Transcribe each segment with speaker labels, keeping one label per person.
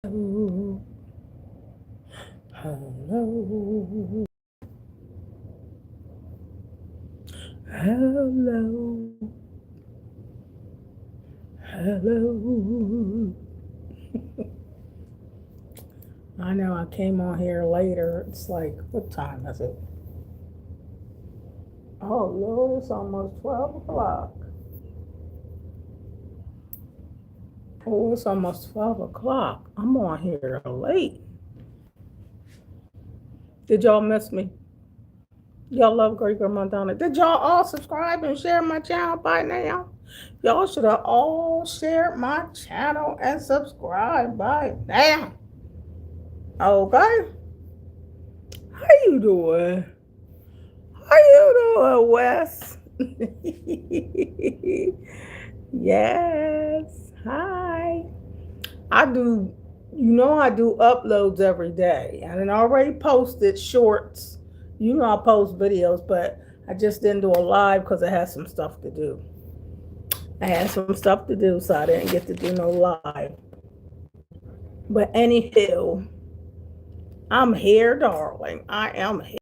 Speaker 1: Hello, hello, hello, hello. I know I came on here later. It's like, what time is it? Oh, Lord, it's almost 12 o'clock. Oh, it's almost 12 o'clock. I'm on here late. Did y'all miss me? Y'all love Great Grandma Donna. Did y'all all subscribe and share my channel by now? Y'all should have all shared my channel and subscribed by now. Okay? How you doing? How you doing, Wes? Yes. Hi. I do, I do uploads every day. I done already posted shorts. I post videos, but I just didn't do a live because I had some stuff to do. I had some stuff to do, so I didn't get to do no live. But anywho, I'm here, darling. I am here.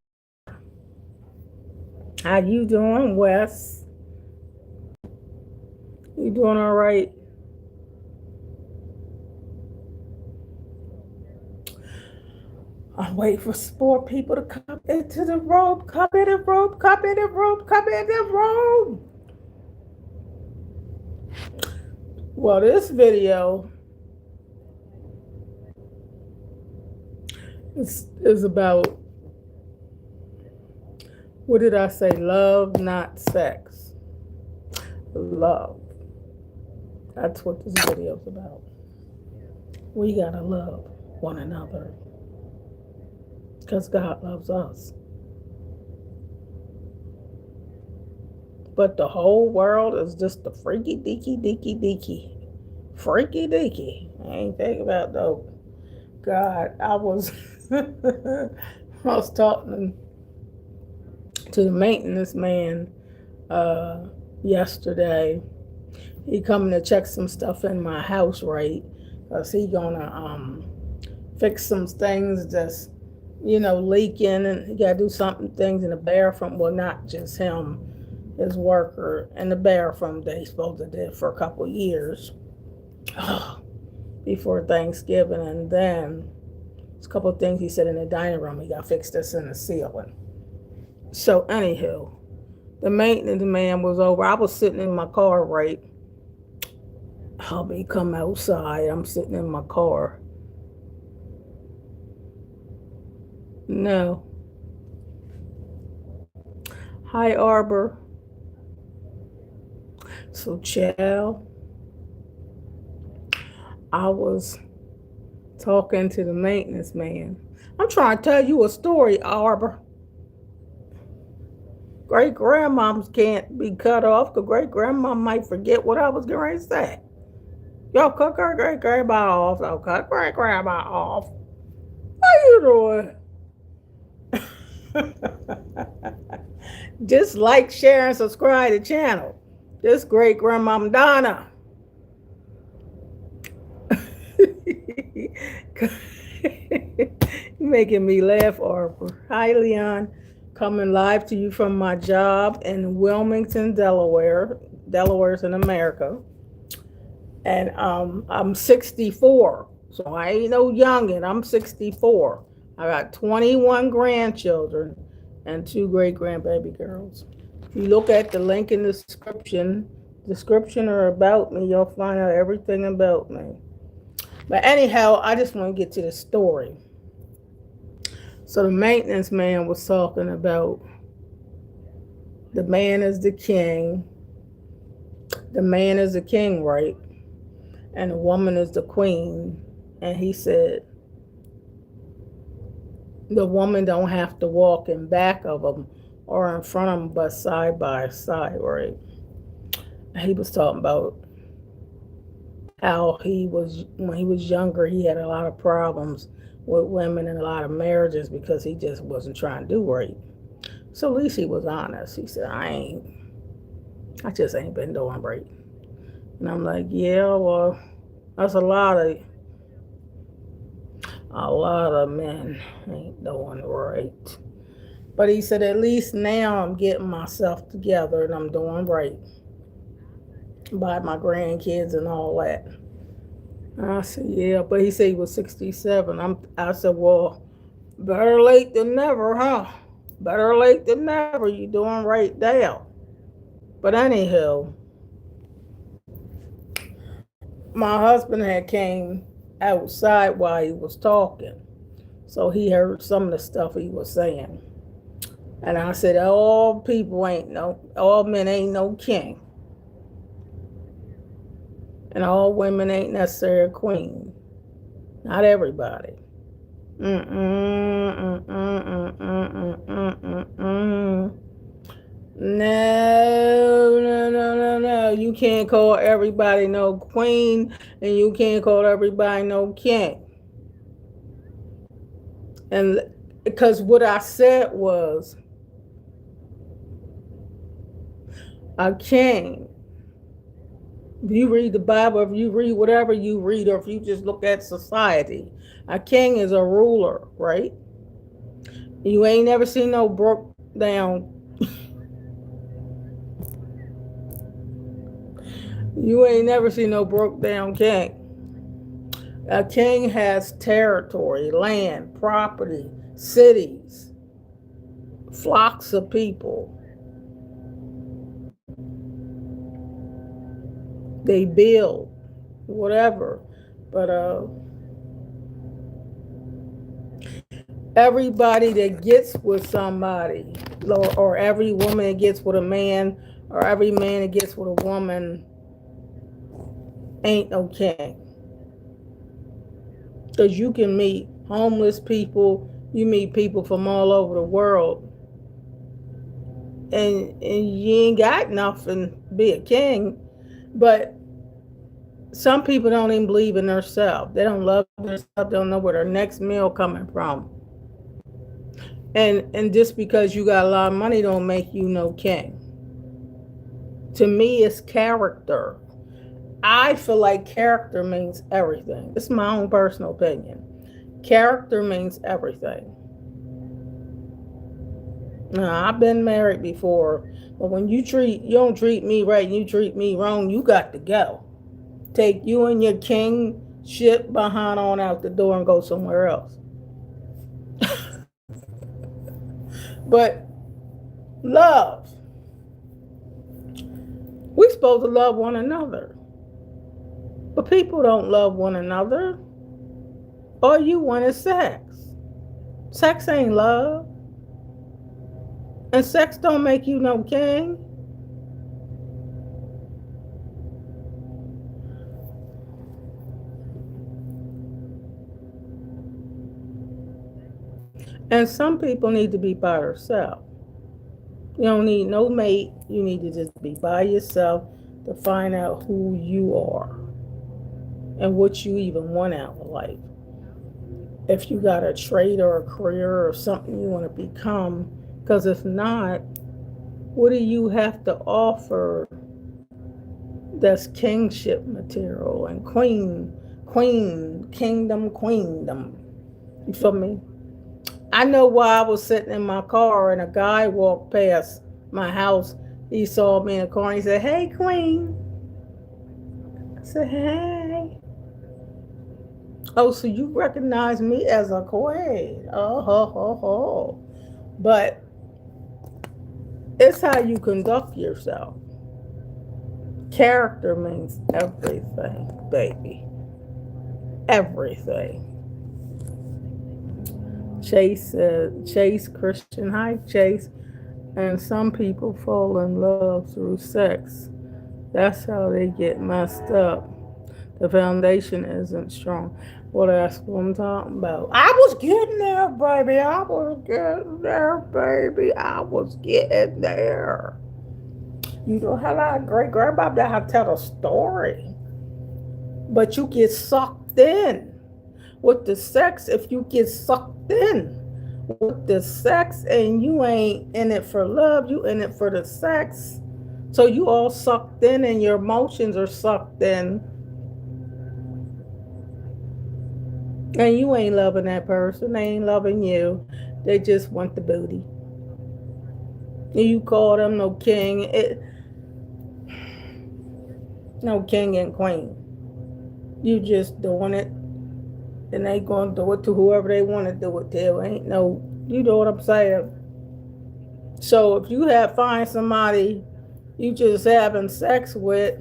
Speaker 1: How you doing, Wes? You doing all right? I'm waiting for sport people to come into the room. Come in the room. Come in the room. Come in the room. Well, this video is about, what did I say? Love, not sex. Love. That's what this video is about. We gotta love one another because God loves us. But the whole world is just a freaky deaky deaky deaky. Freaky deaky. I ain't thinking about no God. I was talking to the maintenance man uh, yesterday. He coming to check some stuff in my house, right? Cause he gonna fix some things that's leaking, and he gotta do something things in the bathroom. Well, not just him, his worker in the bathroom. They supposed to did for a couple of years before Thanksgiving, and then there's a couple of things he said in the dining room. He got to fix this in the ceiling. So anywho, the maintenance man was over. I was sitting in my car, right? Hubby come outside. I'm sitting in my car. No. Hi, Arbor. So, chill. I was talking to the maintenance man. I'm trying to tell you a story, Arbor. Great grandmoms can't be cut off because great grandma might forget what I was going to say. Y'all cut great grandma off. So cut great grandma off. How you doing? Just like, share, and subscribe to the channel. This great grandmama Donna. Making me laugh, Arbor. Hi, Leon. Coming live to you from my job in Wilmington, Delaware. Delaware's in America. And I'm 64. So I ain't no youngin'. I'm 64. I got 21 grandchildren and 2 great-grandbaby girls. If you look at the link in the description or about me, you'll find out everything about me. But anyhow, I just want to get to the story. So the maintenance man was talking about the man is the king. The man is the king, right? And the woman is the queen. And he said the woman don't have to walk in back of him or in front of him, but side by side, right? And he was talking about how when he was younger, he had a lot of problems with women and a lot of marriages because he just wasn't trying to do right. So at least he was honest. He said, I just ain't been doing right. And I'm like, yeah, well, that's a lot of A lot of men ain't doing right. But he said, at least now I'm getting myself together and I'm doing right by my grandkids and all that. And I said, yeah, but he said he was 67. I said, well, better late than never, huh? Better late than never. You doing right now. But anyhow, my husband had came outside while he was talking. So he heard some of the stuff he was saying. And I said, all men ain't no king. And all women ain't necessarily a queen. Not everybody. No, no, no, no, no. You can't call everybody no queen, and you can't call everybody no king. And because what I said was, a king, if you read the Bible, if you read whatever you read, or if you just look at society, a king is a ruler, right? You ain't never seen no broke down. You ain't never seen no broke down king. A king has territory, land, property, cities, flocks of people. They build, whatever. But everybody that gets with somebody, or every woman that gets with a man, or every man that gets with a woman, ain't no king. Because you can meet homeless people, you meet people from all over the world, and you ain't got nothing to be a king. But some people don't even believe in themselves. They don't love themselves. They don't know where their next meal coming from. And just because you got a lot of money don't make you no king. To me, it's character. I feel like character means everything. It's my own personal opinion. Character means everything. Now, I've been married before, but when you don't treat me right and you treat me wrong, you got to go. Take you and your kingship behind on out the door and go somewhere else. But love. We're supposed to love one another. But people don't love one another. All you want is sex. Sex ain't love. And sex don't make you no king. And some people need to be by themselves. You don't need no mate. You need to just be by yourself to find out who you are and what you even want out of life. If you got a trade or a career or something you want to become, because if not, what do you have to offer that's kingship material and kingdom, queendom? You feel me? I know why I was sitting in my car and a guy walked past my house. He saw me in the car and he said, "Hey, queen." I said, "Hey." "Oh, so you recognize me as a queen?" Oh, ho, ho, ho. But it's how you conduct yourself. Character means everything, baby. Everything. Chase Christian. Hi, Chase. And some people fall in love through sex. That's how they get messed up. The foundation isn't strong. Well, that's what I'm talking about. I was getting there, baby. I was getting there, baby. I was getting there. You know how our great grandmother had to tell a story. But you get sucked in with the sex. If you get sucked in with the sex and you ain't in it for love, you in it for the sex. So you all sucked in and your emotions are sucked in. And you ain't loving that person. They ain't loving you. They just want the booty. And you call them no king. No king and queen. You just doing it, and they gonna do it to whoever they want to do it to. Ain't no, you know what I'm saying? So if you find somebody you just having sex with,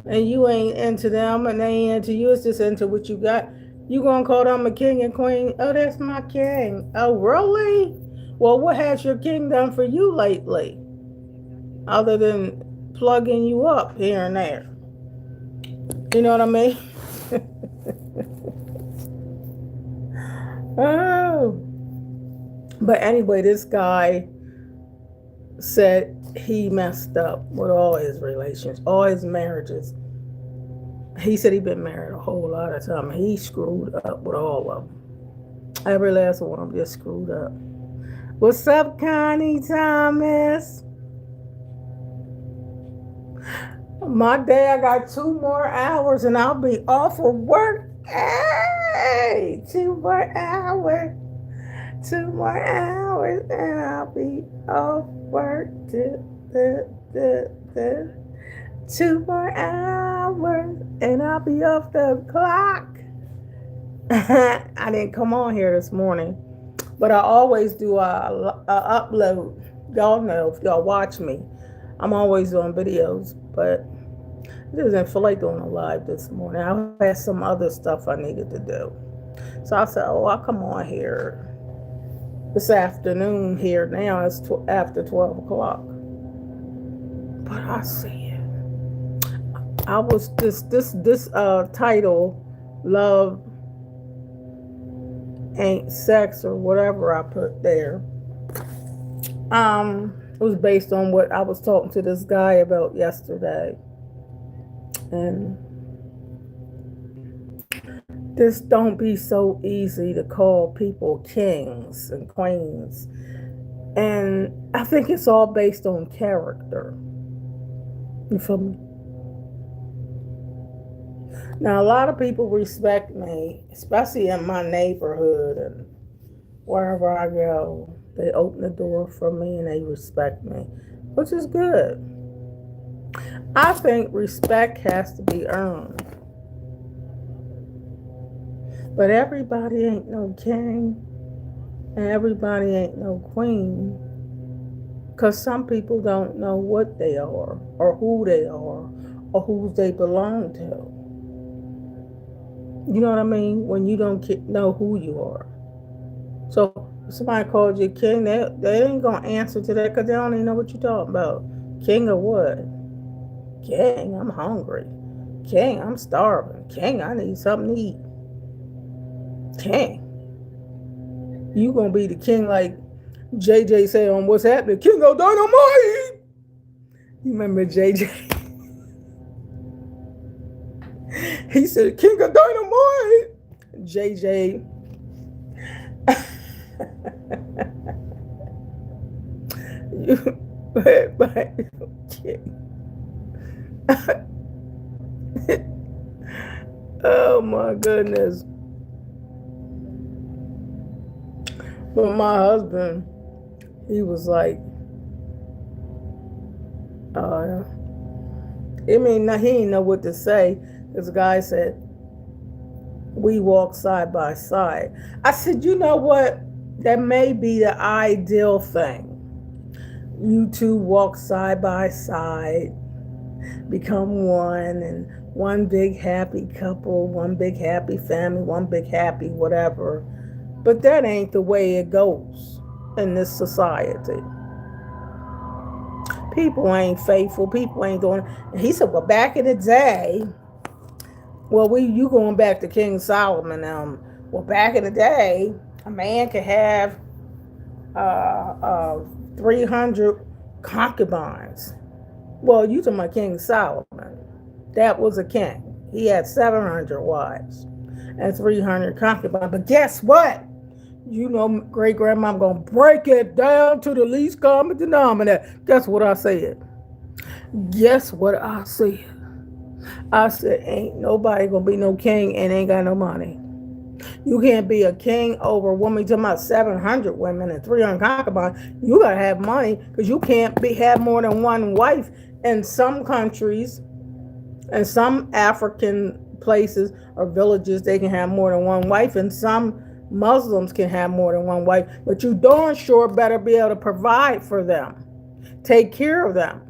Speaker 1: and you ain't into them, and they ain't into you, it's just into what you got. You gonna call them a king and queen? Oh, that's my king. Oh, really? Well, what has your king done for you lately, other than plugging you up here and there? You know what I mean? Oh. But anyway, this guy said he messed up with all his relations, all his marriages. He said he'd been married a whole lot of time. He screwed up with all of them. Every last one of them just screwed up. What's up, Connie Thomas? My day, I got 2 more hours and I'll be off of work. Hey, 2 more hours. 2 more hours and I'll be off work. 2 more hours and I'll be off the clock. I didn't come on here this morning, but I always do a upload. Y'all know, if y'all watch me, I'm always on videos, but I didn't feel like doing a live this morning. I had some other stuff I needed to do. So I said, oh, I'll come on here this afternoon. Here now it's after 12 o'clock. But I see it. I was this title, Love Ain't Sex, or whatever I put there. It was based on what I was talking to this guy about yesterday. And this don't be so easy to call people kings and queens. And I think it's all based on character. You feel me? Now, a lot of people respect me, especially in my neighborhood and wherever I go. They open the door for me and they respect me, which is good. I think respect has to be earned. But everybody ain't no king and everybody ain't no queen, because some people don't know what they are or who they are or who they belong to. You know what I mean? When you don't know who you are. So if somebody calls you king, they ain't going to answer to that because they don't even know what you're talking about. King of what? King, I'm hungry. King, I'm starving. King, I need something to eat. King. You going to be the king like JJ said on What's Happening? King of Dynamite! You remember JJ? He said, King of Dynamite! JJ. Oh my goodness. But my husband, he was like, he didn't know what to say. This guy said, we walk side by side. I said, you know what? That may be the ideal thing. You two walk side by side, become one, and one big happy couple, one big happy family, one big happy whatever. But that ain't the way it goes in this society. People ain't faithful. People ain't doing it. And he said, well, back in the day, well, you going back to King Solomon. Well, back in the day, a man could have 300 concubines. Well, you talking about King Solomon. That was a king. He had 700 wives and 300 concubines. But guess what? You know, great-grandma, I'm going to break it down to the least common denominator. Guess what I said? Guess what I said? I said, ain't nobody going to be no king and ain't got no money. You can't be a king over a woman. You're talking about 700 women and 300 concubines. You gotta have money because you can't have more than one wife. In some countries, in some African places or villages, they can have more than one wife, and some Muslims can have more than one wife. But you darn sure better be able to provide for them, take care of them.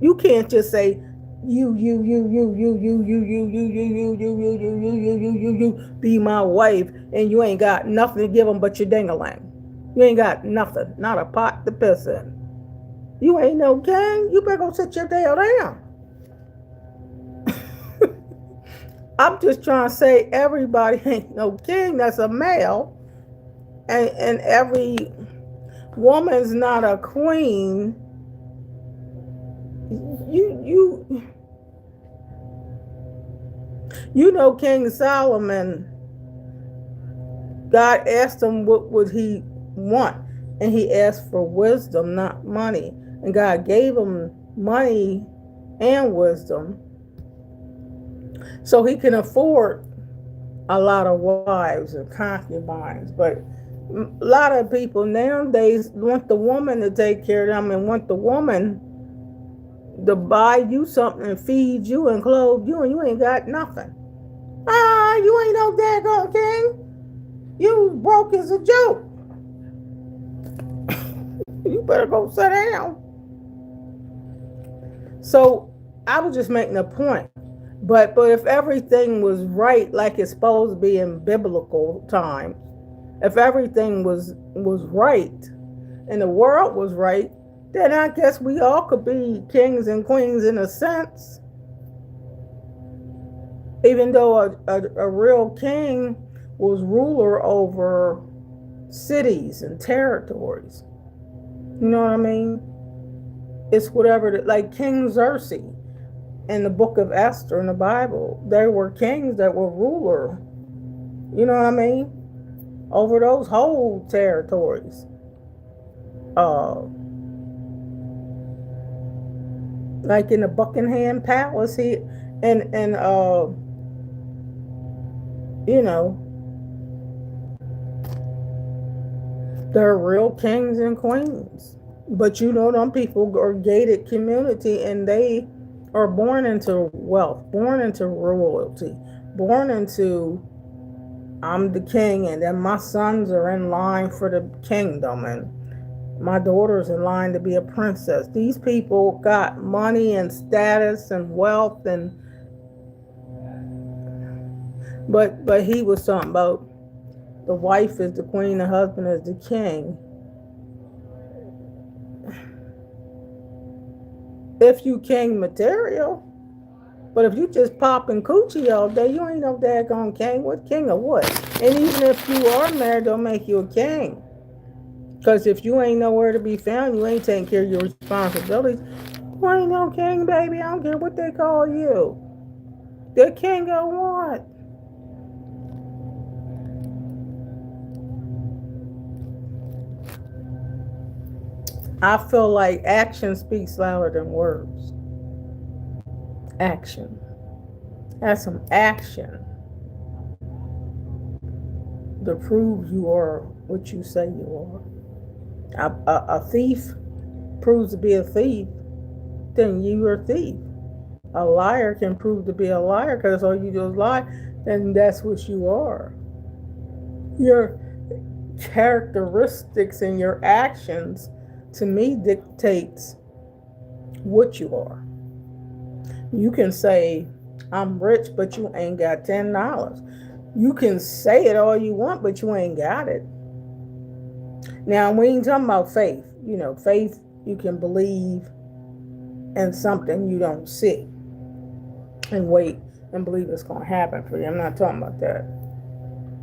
Speaker 1: You can't just say you be my wife and you ain't got nothing to give them but your dingaling. You ain't got nothing, not a pot to piss in. You ain't no king. You better go sit your tail down. I'm just trying to say everybody ain't no king that's a male, and every woman's not a queen. You know King Solomon, God asked him what would he want, and he asked for wisdom, not money. And God gave him money and wisdom so he can afford a lot of wives and concubines. But a lot of people nowadays want the woman to take care of them and want the woman to buy you something and feed you and clothe you, and you ain't got nothing. You ain't no daggone king. You broke as a joke. You better go sit down. So I was just making a point. But if everything was right like it's supposed to be in biblical times, if everything was right and the world was right, then I guess we all could be kings and queens in a sense. Even though a real king was ruler over cities and territories. You know what I mean? It's whatever, like King Xerxes in the book of Esther in the Bible. There were kings that were ruler, you know what I mean, over those whole territories. Like in the Buckingham Palace, you know, they're real kings and queens. But you know, them people are gated community, and they are born into wealth, born into royalty, born into I'm the king, and then my sons are in line for the kingdom, and my daughter's in line to be a princess. These people got money and status and wealth, and but he was talking about the wife is the queen, the husband is the king. If you king material, but if you just popping coochie all day, you ain't no daggone king. What king of what? And even if you are married, don't make you a king. Because if you ain't nowhere to be found, you ain't taking care of your responsibilities. You ain't no king, baby. I don't care what they call you. The king of what? I feel like action speaks louder than words. Action. That's some action to prove you are what you say you are. A thief proves to be a thief, then you are a thief. A liar can prove to be a liar because all you do is lie, then that's what you are. Your characteristics and your actions, to me, dictates what you are. You can say, I'm rich, but you ain't got $10. You can say it all you want, but you ain't got it. Now, we ain't talking about faith. You know, faith, you can believe in something you don't see and wait and believe it's going to happen for you. I'm not talking about that.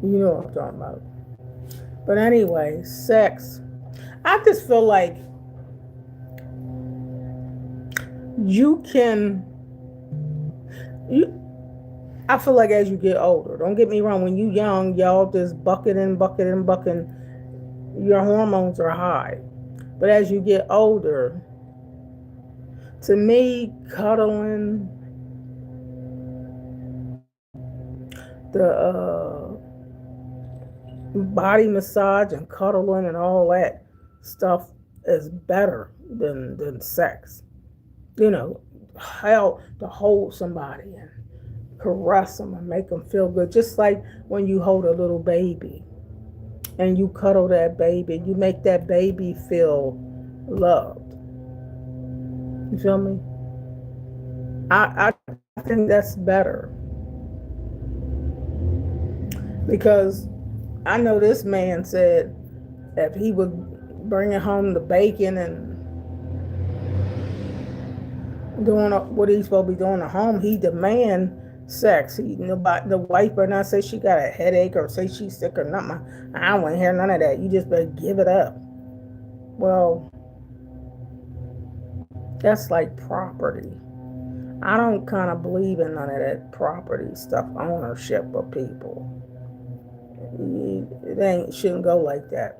Speaker 1: You know what I'm talking about. But anyway, sex. I just feel like I feel like as you get older, don't get me wrong, when you young, y'all just bucking, your hormones are high. But as you get older, to me, cuddling, the body massage and cuddling and all that stuff is better than sex. You know, hell, to hold somebody and caress them and make them feel good. Just like when you hold a little baby and you cuddle that baby, you make that baby feel loved. You feel me? I think that's better because I know this man said if he was bringing home the bacon and doing what he's supposed to be doing at home, he demand sex. Nobody, the wife better not say she got a headache or say she's sick or nothing. I don't want to hear none of that. You just better give it up. Well, that's like property. I don't kind of believe in none of that property stuff, ownership of people. It shouldn't go like that.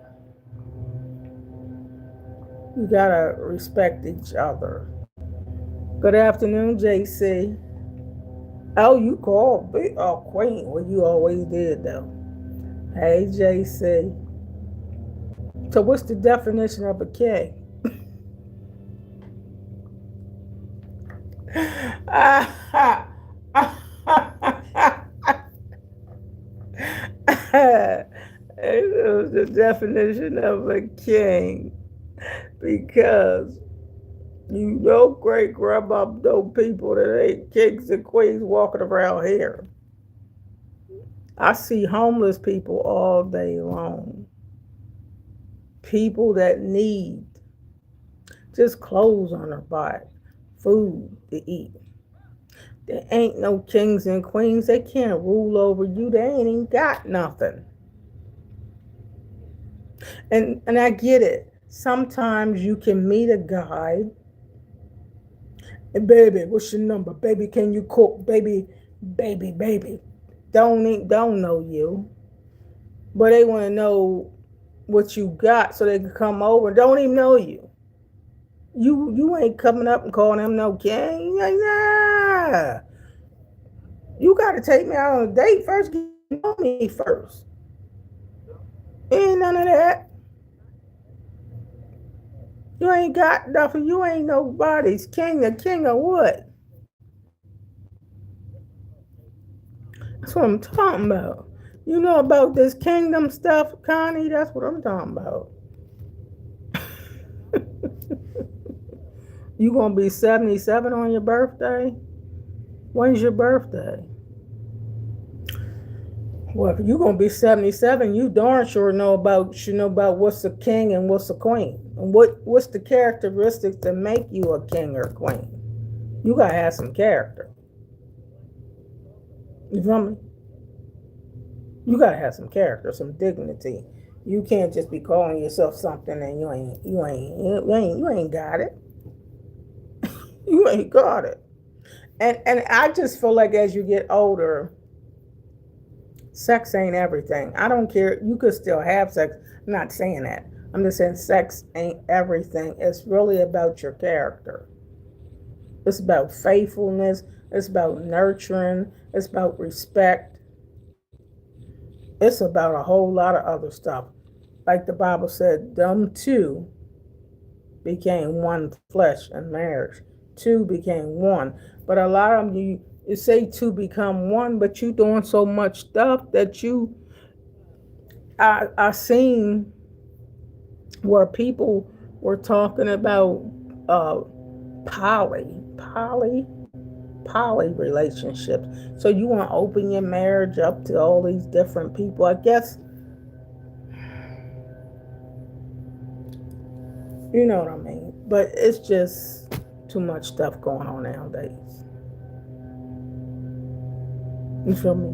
Speaker 1: You gotta respect each other. Good afternoon, JC. Oh, you called me a queen. Well, you always did, though. Hey, JC. So what's the definition of a king? It was the definition of a king because you know great grandma know people that ain't kings and queens walking around here. I see homeless people all day long. People that need just clothes on their body, food to eat. There ain't no kings and queens. They can't rule over you. They ain't even got nothing. And I get it. Sometimes you can meet a guy and baby, what's your number? Baby, can you cook? Baby. Don't know you. But they want to know what you got so they can come over. Don't even know you. You ain't coming up and calling them no king. Nah. You got to take me out on a date first. Get to know me first. Ain't none of that. You ain't got nothing. You ain't nobody's king. A king of what? That's what I'm talking about. You know about this kingdom stuff, Connie? That's what I'm talking about. You gonna be 77 on your birthday? When's your birthday? Well, if you're gonna be 77, you darn sure know about what's a king and what's a queen, and what's the characteristics that make you a king or queen. You gotta have some character. You feel me? You gotta have some character, some dignity. You can't just be calling yourself something and you ain't got it. You ain't got it. And I just feel like as you get older, sex ain't everything. I don't care. You could still have sex. I'm not saying that. I'm just saying sex ain't everything. It's really about your character. It's about faithfulness. It's about nurturing. It's about respect. It's about a whole lot of other stuff. Like the Bible said, them two became one flesh in marriage. Two became one. But a lot of them, you say two become one, but you doing so much stuff that I seen where people were talking about poly relationships. So you want to open your marriage up to all these different people. I guess you know what I mean. But it's just too much stuff going on nowadays. You feel me?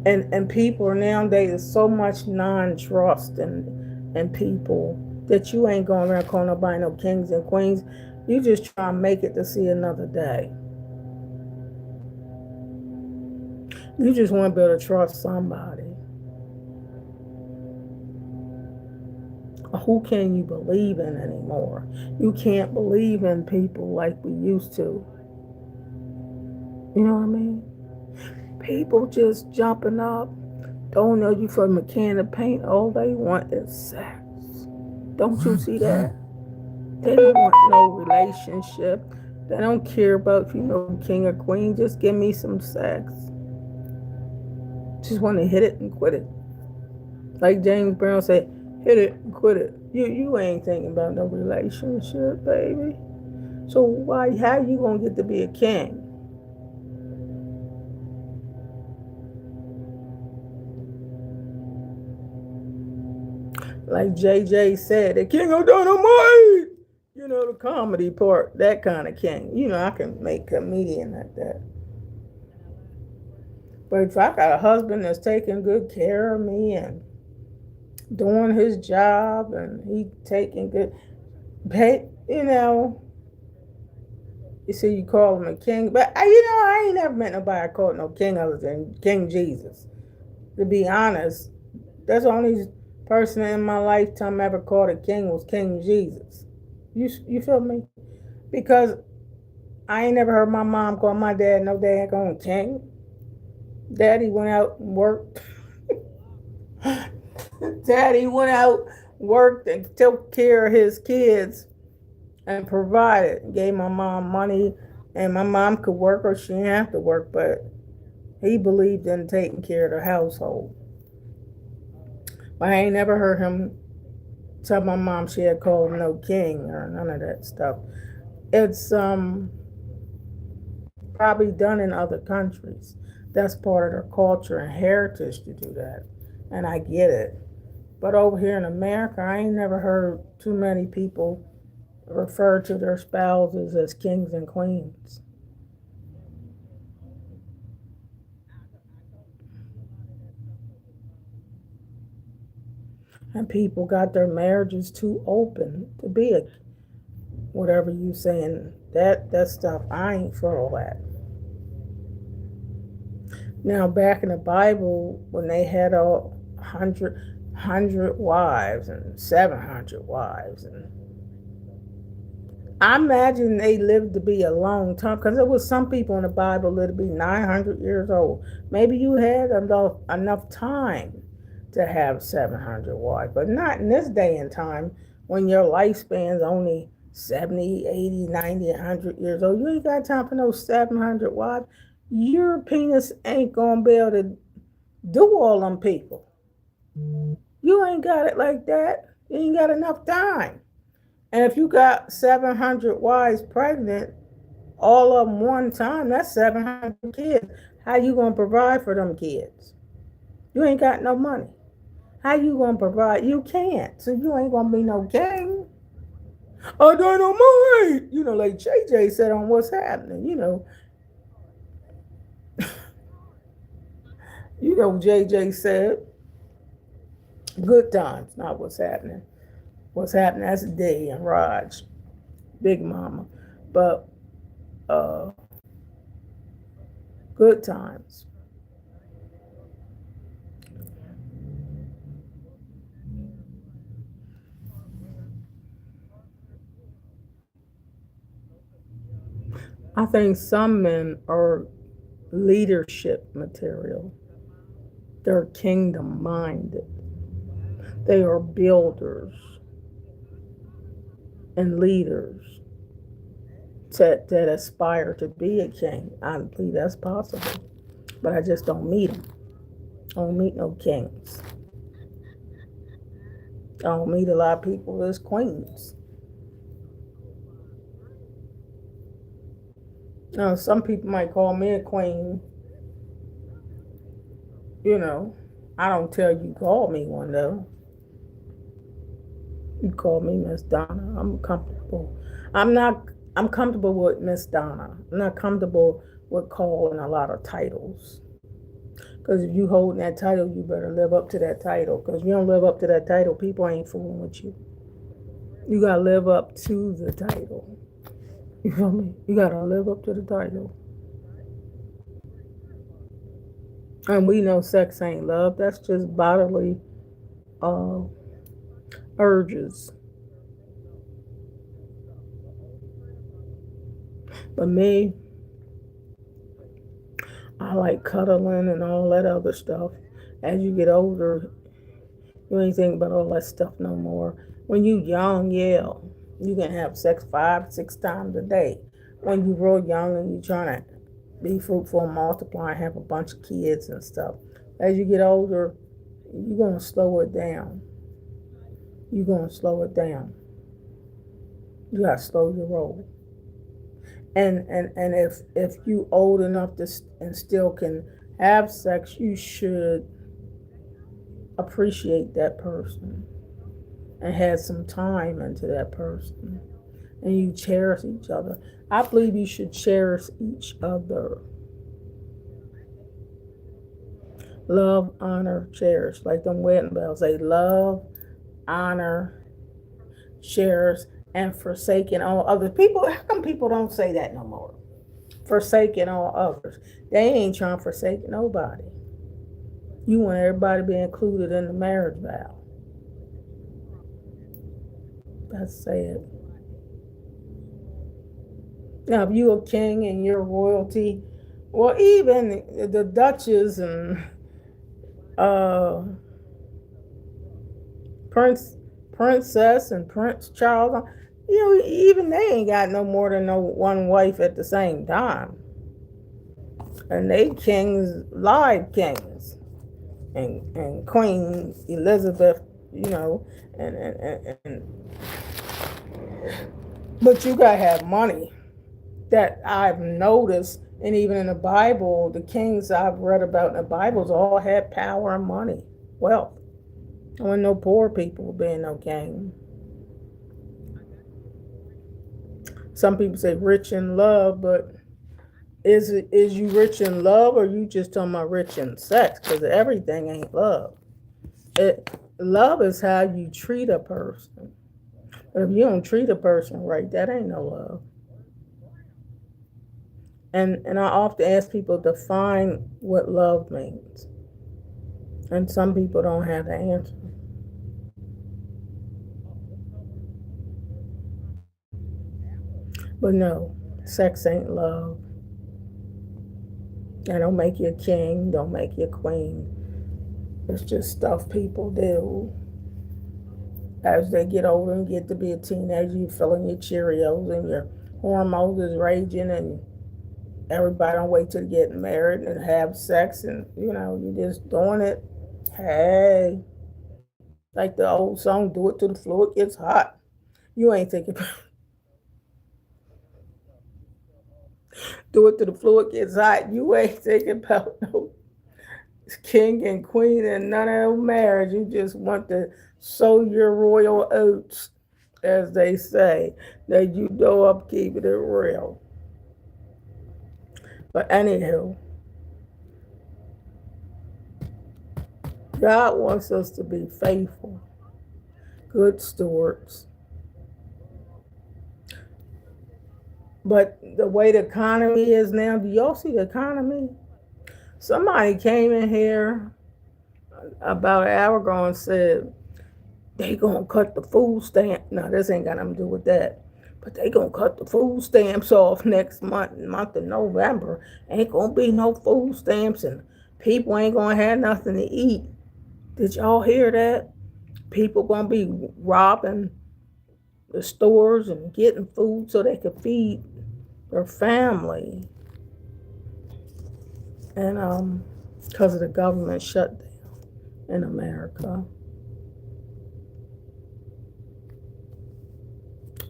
Speaker 1: And people are nowadays, there's so much non-trust and people that you ain't going around calling nobody no kings and queens. You just try and make it to see another day. You just want to be able to trust somebody. Who can you believe in anymore? You can't believe in people like we used to. You know what I mean? People just jumping up Don't know you from a can of paint. All they want is sex. Don't you see that? They don't want no relationship. They don't care about if you know king or queen. Just give me some sex. Just want to hit it and quit it. Like James Brown said, hit it and quit it. You ain't thinking about no relationship, baby. So why? How you gonna get to be a king? Like JJ said, the king of dynamite. You know, the comedy part, that kind of king. You know, I can make comedian like that. But if I got a husband that's taking good care of me and doing his job and he taking good pay, you know, you see, you call him a king, but I ain't never met nobody called no king other than King Jesus. To be honest, that's the only person in my lifetime I ever called a king was King Jesus. You feel me? Because I ain't never heard my mom call my dad no daggone king. Daddy went out and worked. Daddy went out, worked, and took care of his kids and provided. Gave my mom money, and my mom could work or she didn't have to work, but he believed in taking care of the household. But I ain't never heard him tell my mom she had called him no king or none of that stuff. It's probably done in other countries. That's part of their culture and heritage to do that. And I get it. But over here in America, I ain't never heard too many people refer to their spouses as kings and queens. And people got their marriages too open to be a whatever you saying. That stuff, I ain't for all that. Now back in the Bible, when they had a hundred wives and 700 wives, and I imagine they lived to be a long time because there was some people in the Bible lived to be 900 years old. Maybe you had enough time to have 700 wives, but not in this day and time when your lifespan's only 70, 80, 90, 100 years old. You ain't got time for no 700 wives. Your penis ain't gonna be able to do all them people. You ain't got it like that. You ain't got enough time. And if you got 700 wives pregnant, all of them one time, that's 700 kids. How you gonna provide for them kids? You ain't got no money. How you gonna provide? You can't. So you ain't gonna be no king. I don't know, you know, like JJ said on What's Happening. JJ said, good times, not what's happening. What's happening? That's Day and Raj, Big Mama, but uh, good times. I think some men are leadership material. They're kingdom minded. They are builders and leaders that aspire to be a king. I believe that's possible, but I just don't meet them. I don't meet no kings. I don't meet a lot of people as queens. Now, some people might call me a queen. You know, I don't tell you call me one though. You call me Miss Donna. I'm comfortable. I'm not. I'm comfortable with Miss Donna. I'm not comfortable with calling a lot of titles. Because if you hold that title, you better live up to that title. Because if you don't live up to that title, people ain't fooling with you. You gotta live up to the title. You feel me? You gotta live up to the title. And we know sex ain't love. That's just bodily uh, urges. But me, I like cuddling and all that other stuff. As you get older, you ain't think about all that stuff no more. When you young, yeah, you can have sex 5, 6 times a day. When you real young and you trying to be fruitful and multiply and have a bunch of kids and stuff. As you get older, you're gonna slow it down. You're gonna slow it down. You gotta slow your roll. And if you old enough to and still can have sex, you should appreciate that person and have some time into that person, and you cherish each other. I believe you should cherish each other. Love, honor, cherish, like them wedding bells say: love, honor, cherish, and forsaking all others. People, how come people don't say that no more? Forsaking all others. They ain't trying to forsake nobody. You want everybody to be included in the marriage vow. That's sad. Now, if you're a king and you're royalty, well, even the Duchess and uh, Princess and Prince Charles, even they ain't got no more than no one wife at the same time. And they kings, live kings. And Queen Elizabeth, and but you gotta have money. That I've noticed, and even in the Bible, the kings I've read about in the Bibles all had power and money, wealth. There wasn't no poor people being no king. Some people say rich in love, but is you rich in love, or you just talking about rich in sex? Because everything ain't love. Love is how you treat a person. If you don't treat a person right, that ain't no love. And I often ask people to define what love means. And some people don't have the answer. But no, sex ain't love. And don't make you a king, don't make you a queen. It's just stuff people do. As they get older and get to be a teenager, you filling your Cheerios and your hormones is raging, and everybody don't wait till get married and have sex, and you just doing it. Hey, like the old song, do it till the floor gets hot. You ain't thinking do it till the floor gets hot. You ain't thinking about no king and queen and none of no marriage. You just want to sow your royal oats, as they say, that you know up keeping it real. But anywho, God wants us to be faithful, good stewards. But the way the economy is now, do y'all see the economy? Somebody came in here about an hour ago and said they gonna cut the food stamp. No, this ain't got nothing to do with that. But they gonna cut the food stamps off next month of November. Ain't gonna be no food stamps, and people ain't gonna have nothing to eat. Did y'all hear that? People gonna be robbing the stores and getting food so they could feed their family. And because of the government shutdown in America.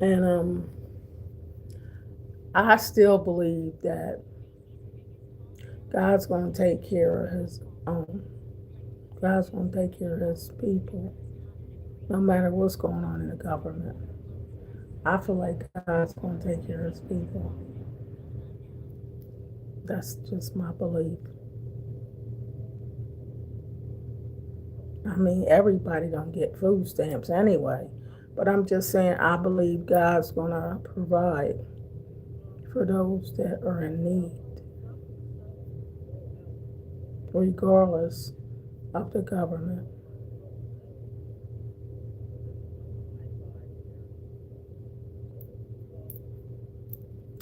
Speaker 1: And I still believe that God's going to take care of his own. God's going to take care of his people, no matter what's going on in the government. I feel like God's going to take care of his people. That's just my belief. I mean, everybody don't get food stamps anyway. But I'm just saying, I believe God's going to provide for those that are in need, regardless of the government.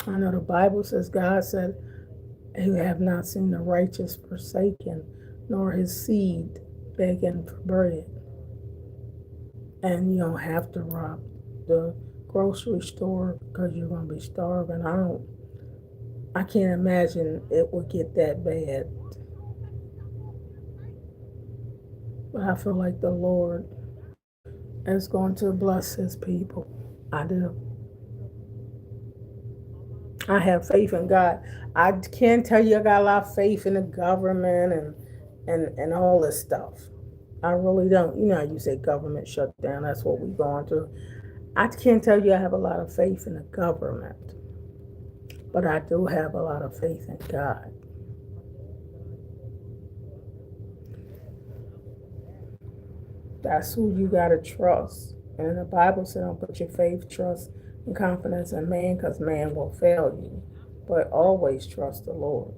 Speaker 1: I know the Bible says, God said, who have not seen the righteous forsaken, nor his seed begging for bread. And you don't have to rob the grocery store because you're going to be starving. I can't imagine it would get that bad. But I feel like the Lord is going to bless his people. I do. I have faith in God. I can't tell you I got a lot of faith in the government and all this stuff. I really don't. You know, you say government shutdown. That's what we're going through. I can't tell you I have a lot of faith in the government, but I do have a lot of faith in God. That's who you got to trust. And the Bible said, don't put your faith, trust, and confidence in man because man will fail you. But always trust the Lord.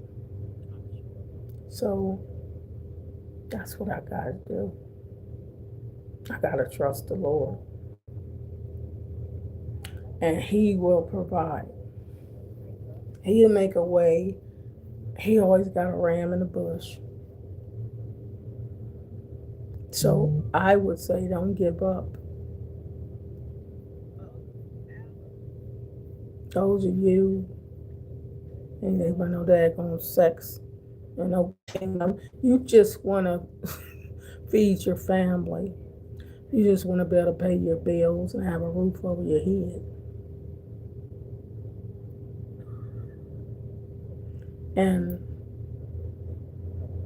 Speaker 1: So that's what I got to do. I got to trust the Lord. And he will provide. He'll make a way. He always got a ram in the bush. So I would say don't give up. Those of you, and they want no daggone sex and no kingdom, you just want to feed your family. You just want to be able to pay your bills and have a roof over your head. And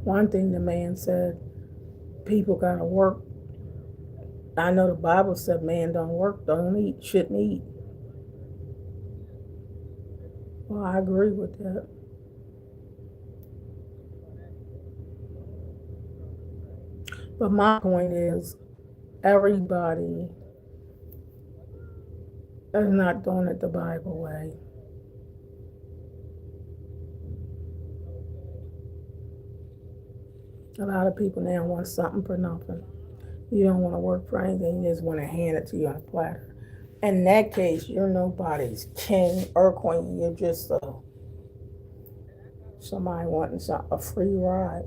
Speaker 1: one thing the man said, people got to work. I know the Bible said man don't work, don't eat, shouldn't eat. Well, I agree with that. But my point is, everybody is not doing it the Bible way. A lot of people now want something for nothing. You don't want to work for anything, you just want to hand it to you on a platter. In that case, you're nobody's king or queen. You're just somebody wanting a free ride.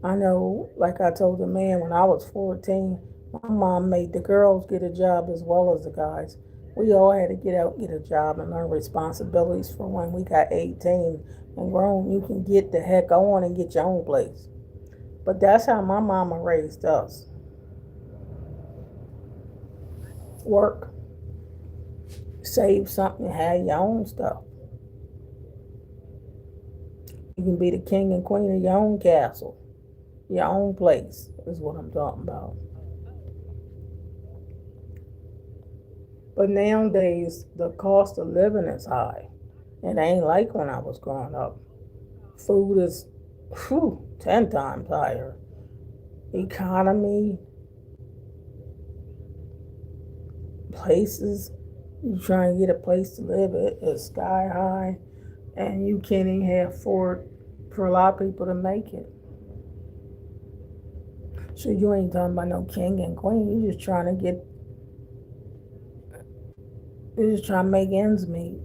Speaker 1: I know, like I told the man when I was 14, my mom made the girls get a job as well as the guys. We all had to get out and get a job and learn responsibilities for when we got 18 and grown. You can get the heck on and get your own place. But that's how my mama raised us. Work, save something, have your own stuff. You can be the king and queen of your own castle, your own place, is what I'm talking about. But nowadays, the cost of living is high. It ain't like when I was growing up. Food is 10 times higher. Economy, places, you try and get a place to live, it is sky high, and you can't even afford for a lot of people to make it. So you ain't talking about no king and queen. You're just trying to make ends meet.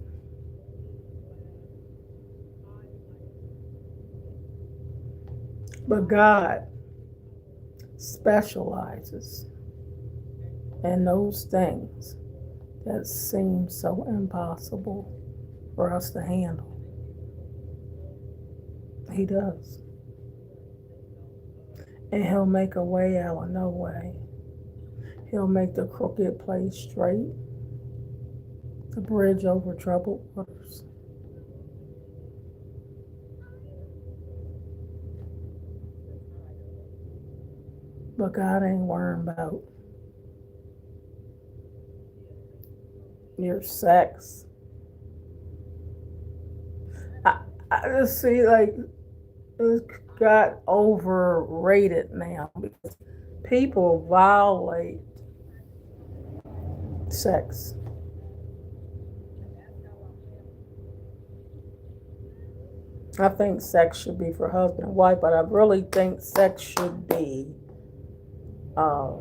Speaker 1: But God specializes in those things that seem so impossible for us to handle. He does. And he'll make a way out of no way. He'll make the crooked place straight, the bridge over troubled waters. But God ain't worrying about your sex. I, I just see like it got overrated now because people violate sex. I think sex should be for husband and wife, but I really think sex should be uh,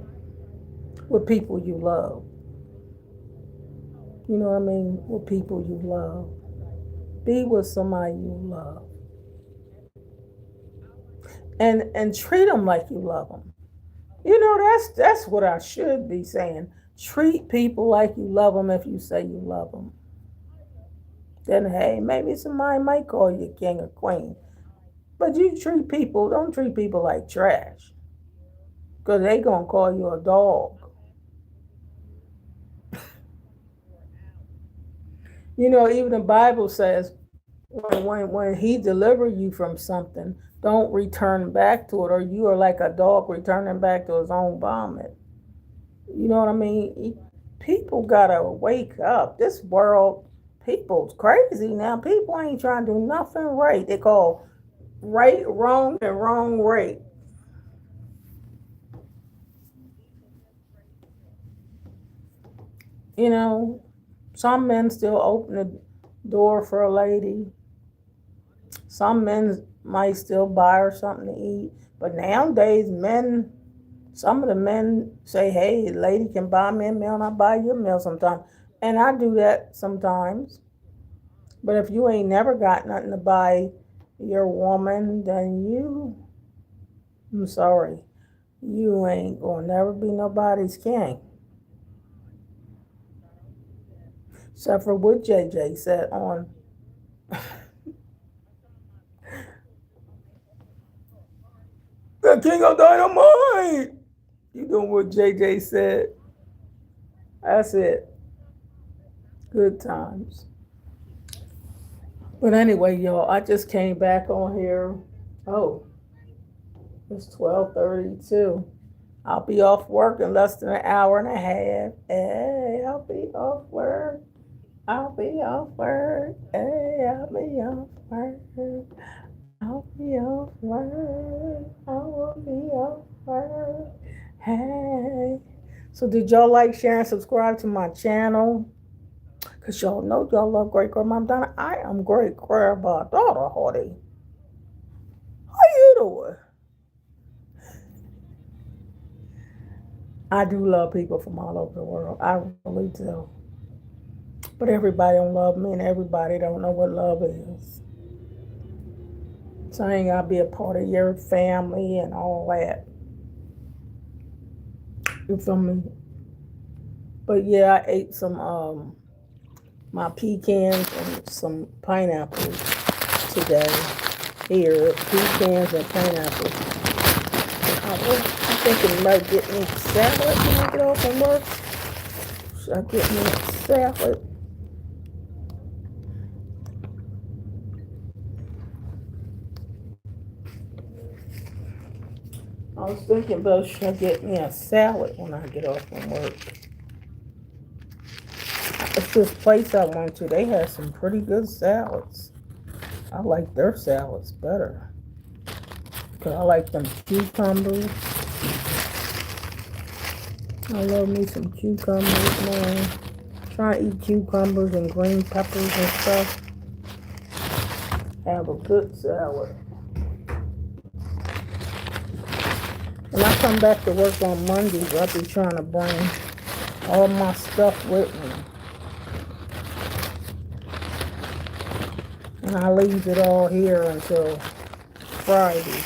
Speaker 1: with people you love. You know what I mean? With people you love. Be with somebody you love, and treat them like you love them. That's what I should be saying. Treat people like you love them if you say you love them. Then hey, maybe somebody might call you king or queen. But don't treat people like trash. Because they going to call you a dog. Even the Bible says when he deliver you from something, don't return back to it, or you are like a dog returning back to his own vomit. You know what I mean? People gotta wake up. This world, people's crazy now. People ain't trying to do nothing right. They call right wrong and wrong right. You know, some men still open the door for a lady. Some men might still buy her something to eat. But nowadays, some of the men say, hey, lady can buy me a meal and I buy you a meal sometimes. And I do that sometimes. But if you ain't never got nothing to buy your woman, then I'm sorry, you ain't gonna never be nobody's king. Except for what JJ said on the King of Dynamite. You know what JJ said? That's it. Good times. But anyway, y'all, I just came back on here. Oh, it's 12:32. I'll be off work in less than an hour and a half. Hey, I'll be off work. I'll be off work. Hey, I'll be off work. I'll be off work. I will be off work. Hey. So did y'all like, share, and subscribe to my channel? Because y'all know y'all love Great Grandma Donna. I am Great Grandma Daughter Hardy. How you doing? I do love people from all over the world. I really do. But everybody don't love me and everybody don't know what love is. So I ain't gotta be a part of your family and all that. You feel me? But yeah, I ate some my pecans and some pineapples today. Here, pecans and pineapples. I'm thinking about getting me salad when I get off from work. Should I get me a salad? I was thinking about should I get me a salad when I get off from work. It's this place I went to. They had some pretty good salads. I like their salads better. Cause I like them cucumbers. I love me some cucumbers, man. Try to eat cucumbers and green peppers and stuff. Have a good salad. When I come back to work on Mondays, I'll be trying to bring all my stuff with me. And I leave it all here until Friday.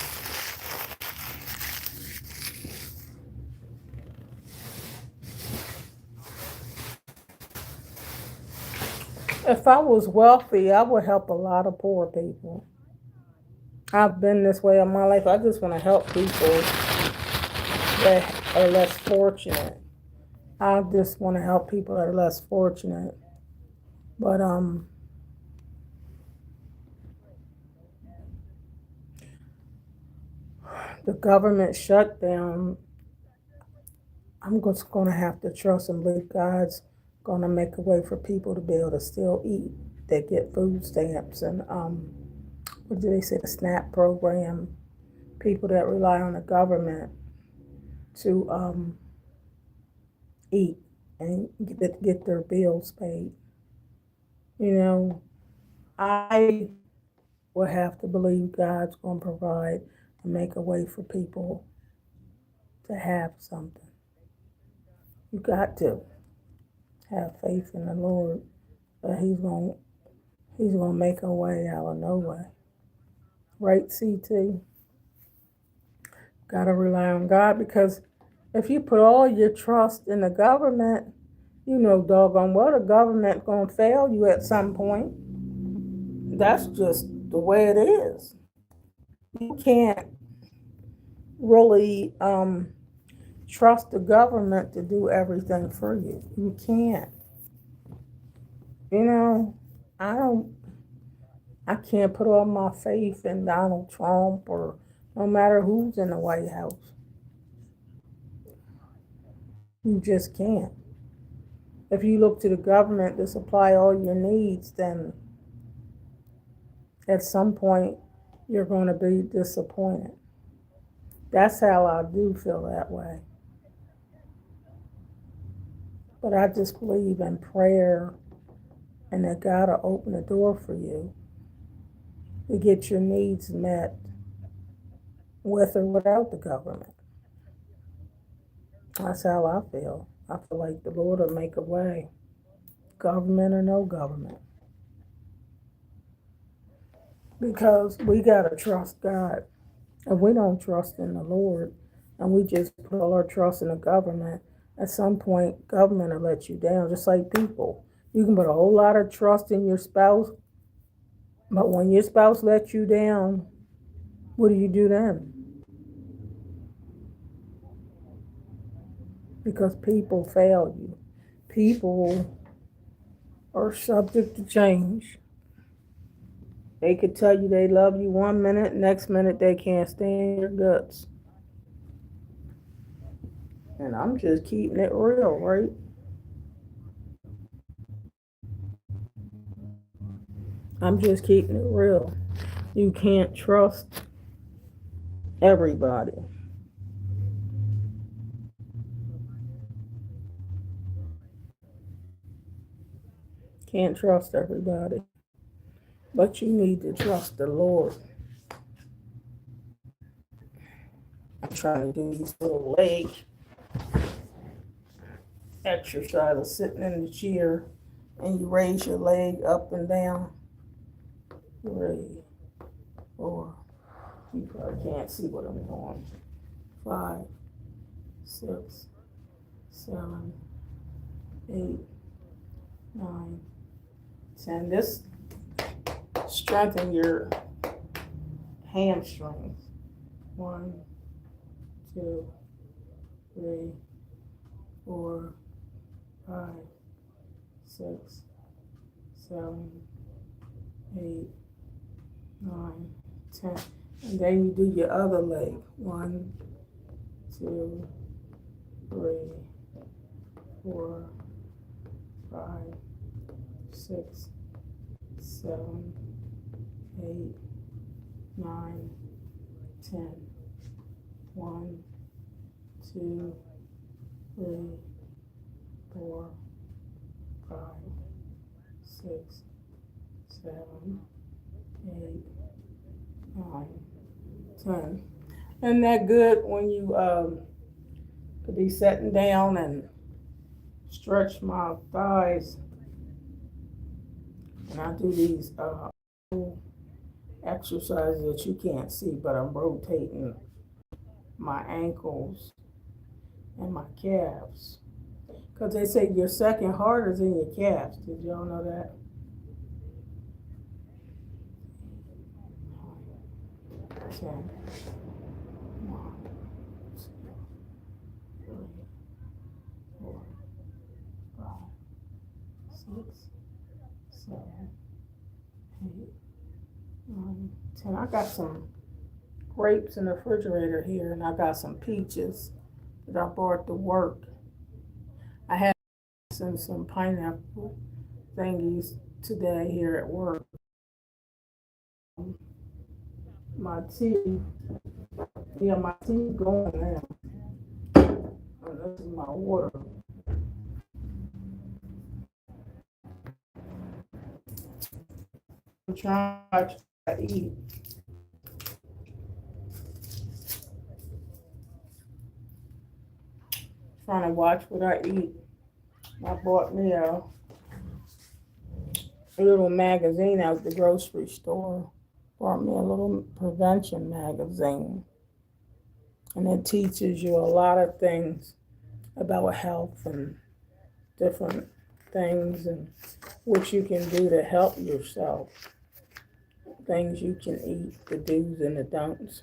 Speaker 1: If I was wealthy, I would help a lot of poor people. I've been this way in my life. I just want to help people that are less fortunate. I just want to help people that are less fortunate. But the government shutdown, I'm just gonna have to trust and believe God's gonna make a way for people to be able to still eat. They get food stamps and what do they say, the SNAP program. People that rely on the government to eat and get their bills paid. You know, I will have to believe God's gonna provide and make a way for people to have something. You got to have faith in the Lord that He's going to make a way out of no way. Right, CT? Got to rely on God, because if you put all your trust in the government, you know doggone well the government going to fail you at some point. That's just the way it is. You can't really trust the government to do everything for you. You can't. You know, I can't put all my faith in Donald Trump or no matter who's in the White House. You just can't. If you look to the government to supply all your needs, then at some point you're going to be disappointed. That's how I do feel that way. But I just believe in prayer and that God will open the door for you to get your needs met with or without the government. That's how I feel. I feel like the Lord will make a way, government or no government. Because we got to trust God. If we don't trust in the Lord and we just put all our trust in the government, at some point, government will let you down, just like people. You can put a whole lot of trust in your spouse, but when your spouse lets you down, what do you do then? Because people fail you. People are subject to change. They could tell you they love you one minute, next minute they can't stand your guts. And I'm just keeping it real, right? I'm just keeping it real. You can't trust everybody. Can't trust everybody. But you need to trust the Lord. I'm trying to do these little leg exercises, sitting in the chair, and you raise your leg up and down. 3, 4. You probably can't see what I'm doing. 5, 6, 7, 8, 9, 10. This strengthen your hamstrings. 1, 2, 3, 4, 5, 6, 7, 8, 9, 10. And then you do your other leg. 1, 2, 3, 4, 5, 6, 7, 8, 9, 10. 1, 2, 3, 4, 5, 6, 7, 8, 9, 10. Isn't that good when you could be sitting down and stretch my thighs? And I do these exercises that you can't see, but I'm rotating my ankles and my calves. Because they say your second heart is in your calves. Did y'all know that? 10. 1, 2, 3, 4, 5, 6, 7, 8, 9, 10. I got some grapes in the refrigerator here, and I got some peaches that I brought to work. I had some pineapple thingies today here at work. My tea, my tea going now. And this is my water. I'm trying to eat. Trying to watch what I eat. I bought me a little magazine out the grocery store. Brought me a little prevention magazine. And it teaches you a lot of things about health and different things and what you can do to help yourself. Things you can eat, the do's and the don'ts.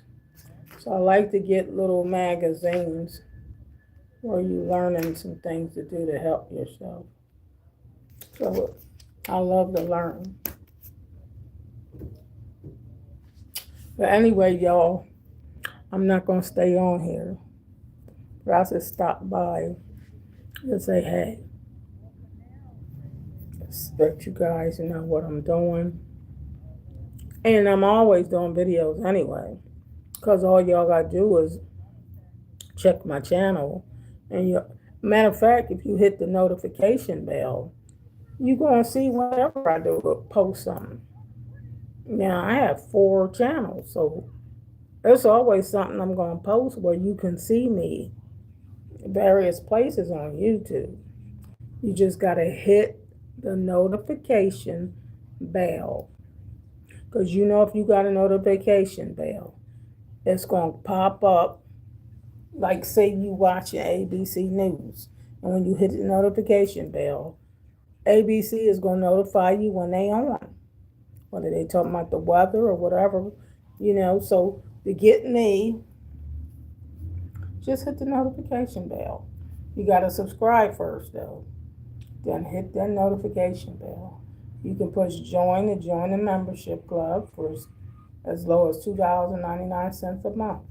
Speaker 1: So I like to get little magazines where you're learning some things to do to help yourself. So I love to learn. But anyway, y'all, I'm not going to stay on here. But I just stop by and say, hey, expect you guys to know what I'm doing. And I'm always doing videos anyway. Because all y'all got to do is check my channel. And matter of fact, if you hit the notification bell, you're going to see whenever I do post something. Now, I have 4 channels, so there's always something I'm going to post where you can see me in various places on YouTube. You just got to hit the notification bell. Because you know if you got a notification bell, it's going to pop up. Like say you watching ABC News. And when you hit the notification bell, ABC is going to notify you when they on. Whether they talking about the weather or whatever, So to get me, just hit the notification bell. You got to subscribe first, though. Then hit that notification bell. You can push join to join the membership club for as low as $2.99 a month.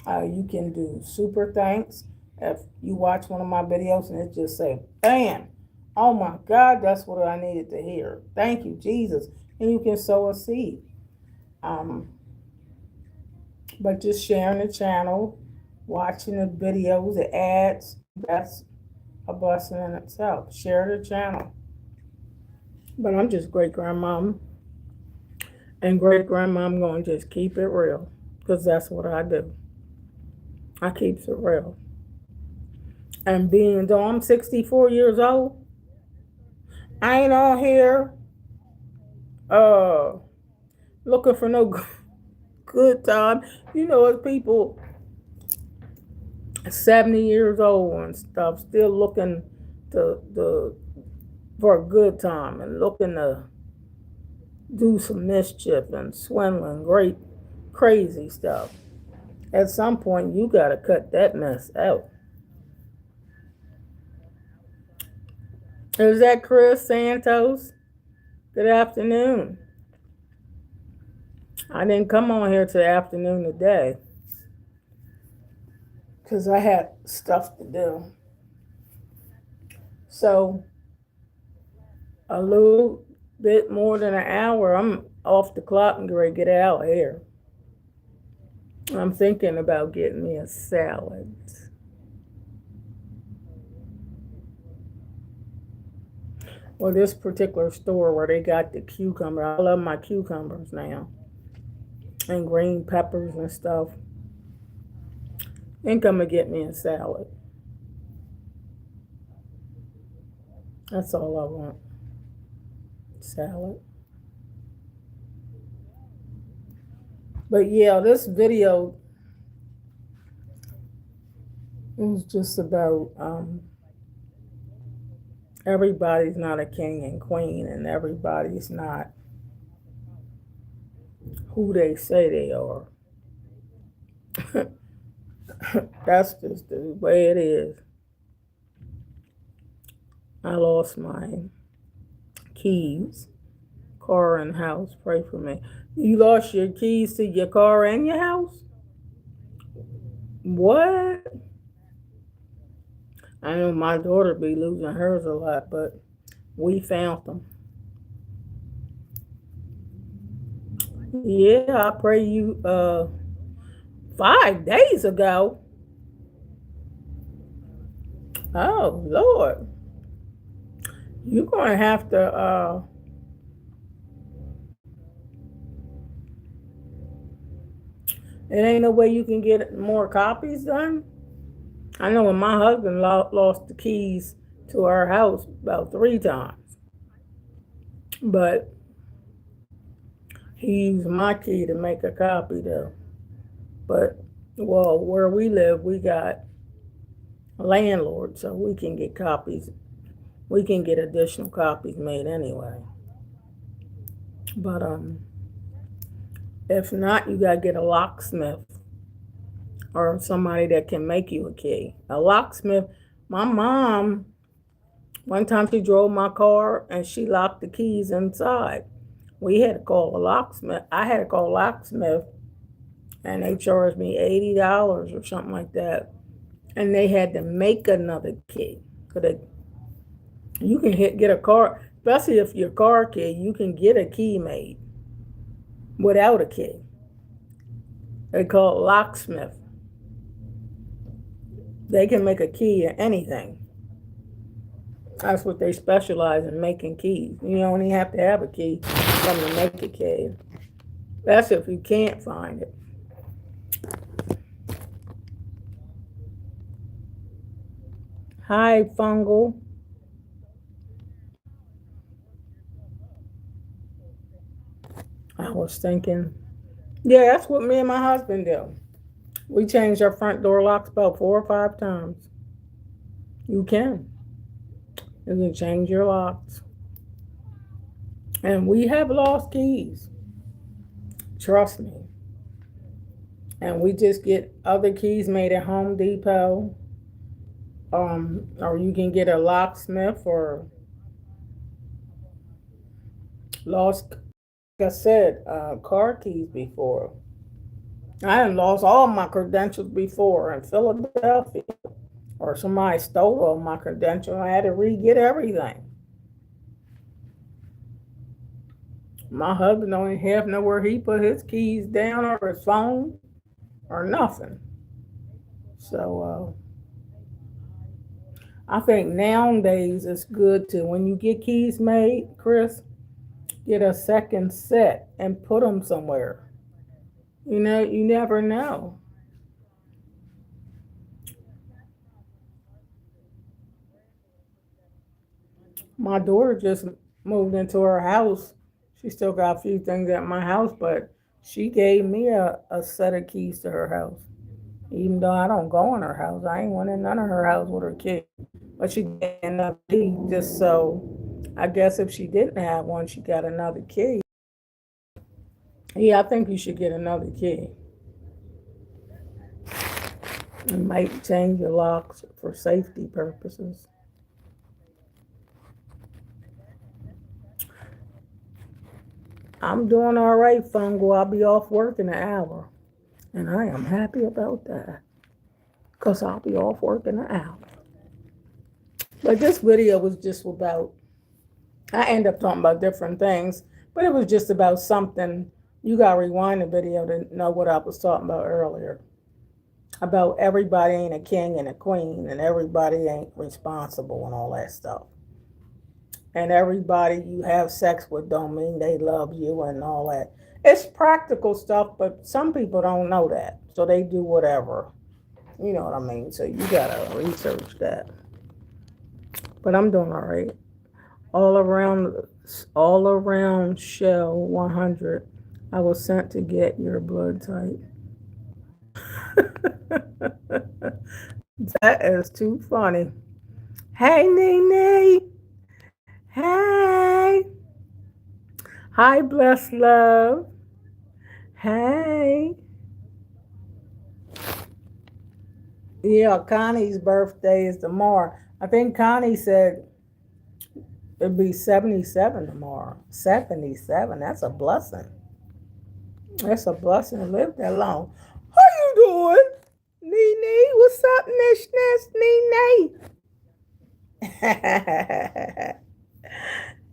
Speaker 1: You can do super thanks if you watch one of my videos and it just say, bam, oh my God, that's what I needed to hear. Thank you, Jesus. And you can sow a seed. But just sharing the channel, watching the videos, the ads, that's a blessing in itself. Share the channel. But I'm just great-grandmom. And great-grandmom going to just keep it real. Because that's what I do. I keeps it real. And though I'm 64 years old, I ain't on here looking for no good time. It's people 70 years old and stuff still looking for a good time and looking to do some mischief and swindling, great crazy stuff. At some point, you got to cut that mess out. Is that Chris Santos? Good afternoon. I didn't come on here till afternoon today because I had stuff to do. So a little bit more than an hour, I'm off the clock and ready to get out here. I'm thinking about getting me a salad. Well, this particular store where they got the cucumber, I love my cucumbers now. And green peppers and stuff. I think I'm going to get me a salad. That's all I want. Salad. But yeah, this video is just about everybody's not a king and queen, and everybody's not who they say they are. That's just the way it is. I lost my keys, car and house. Pray for me. You lost your keys to your car and your house? What? I know my daughter be losing hers a lot, but we found them. Yeah, I pray you 5 days ago. Oh, Lord. You're going to have to it ain't no way you can get more copies done. I know when my husband lost the keys to our house about 3 times. But he used my key to make a copy though. But well, where we live, we got a landlord, so we can get copies. We can get additional copies made anyway. But if not, you gotta get a locksmith or somebody that can make you a key. A locksmith. My mom, one time she drove my car and she locked the keys inside. We had to call a locksmith. I had to call a locksmith, and they charged me $80 or something like that. And they had to make another key. Cause you can get a car, especially if your car key, you can get a key made without a key. They call it locksmith. They can make a key of anything. That's what they specialize in, making keys. You only have to have a key from to make a key. That's if you can't find it. Hi, Fungal. I was thinking, yeah, that's what me and my husband do. We changed our front door locks about 4 or 5 times. You can. You can change your locks. And we have lost keys. Trust me. And we just get other keys made at Home Depot. Or you can get a locksmith or lost, like I said, car keys before. I had lost all my credentials before in Philadelphia, or somebody stole all my credentials. I had to re-get everything. My husband don't even have know where he put his keys down or his phone or nothing. So I think nowadays it's good to, when you get keys made, Chris, get a second set and put them somewhere. You never know. My daughter just moved into her house. She still got a few things at my house, but she gave me a set of keys to her house. Even though I don't go in her house, I ain't went in none of her house with her key. But she gave me another key just so, I guess if she didn't have one, she got another key. Yeah, I think you should get another key. You might change your locks for safety purposes. I'm doing all right, Fungal. I'll be off work in an hour. And I am happy about that. Because I'll be off work in an hour. But this video was just about, I end up talking about different things, but it was just about something. You got to rewind the video to know what I was talking about earlier. About everybody ain't a king and a queen, and everybody ain't responsible and all that stuff. And everybody you have sex with don't mean they love you and all that. It's practical stuff, but some people don't know that. So they do whatever. You know what I mean? So you gotta research that. But I'm doing all right. All around Shell 100. I was sent to get your blood type. That is too funny. Hey, Nene. Hey. Hi, Bless Love. Hey. Yeah, Connie's birthday is tomorrow. I think Connie said it'd be 77 tomorrow. 77. That's a blessing. That's a blessing to live that long. How you doing? Nene, what's up, Nish Nene?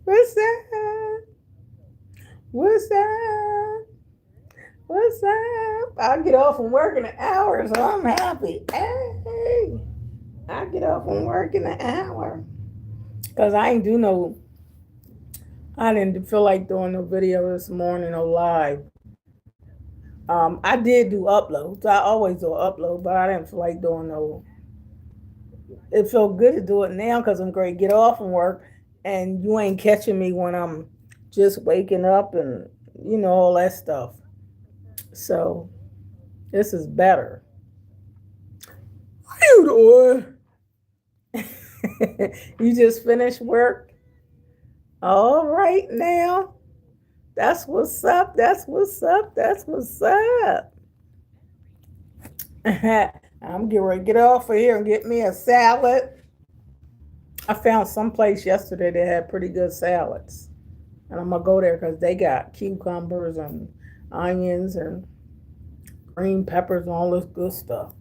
Speaker 1: What's up? What's up? What's up? I'll get off from work in an hour, so I'm happy. Hey, I'll get off from work in an hour. Because I didn't feel like doing no video this morning or live. I did do uploads. I always do upload, but I didn't feel like doing no. It felt good to do it now because I'm going to get off from work and you ain't catching me when I'm just waking up and, all that stuff. So this is better. What are you doing? You just finished work? All right now. That's what's up. That's what's up. That's what's up. I'm getting ready to get off of here and get me a salad. I found some place yesterday that had pretty good salads. And I'm going to go there because they got cucumbers and onions and green peppers and all this good stuff.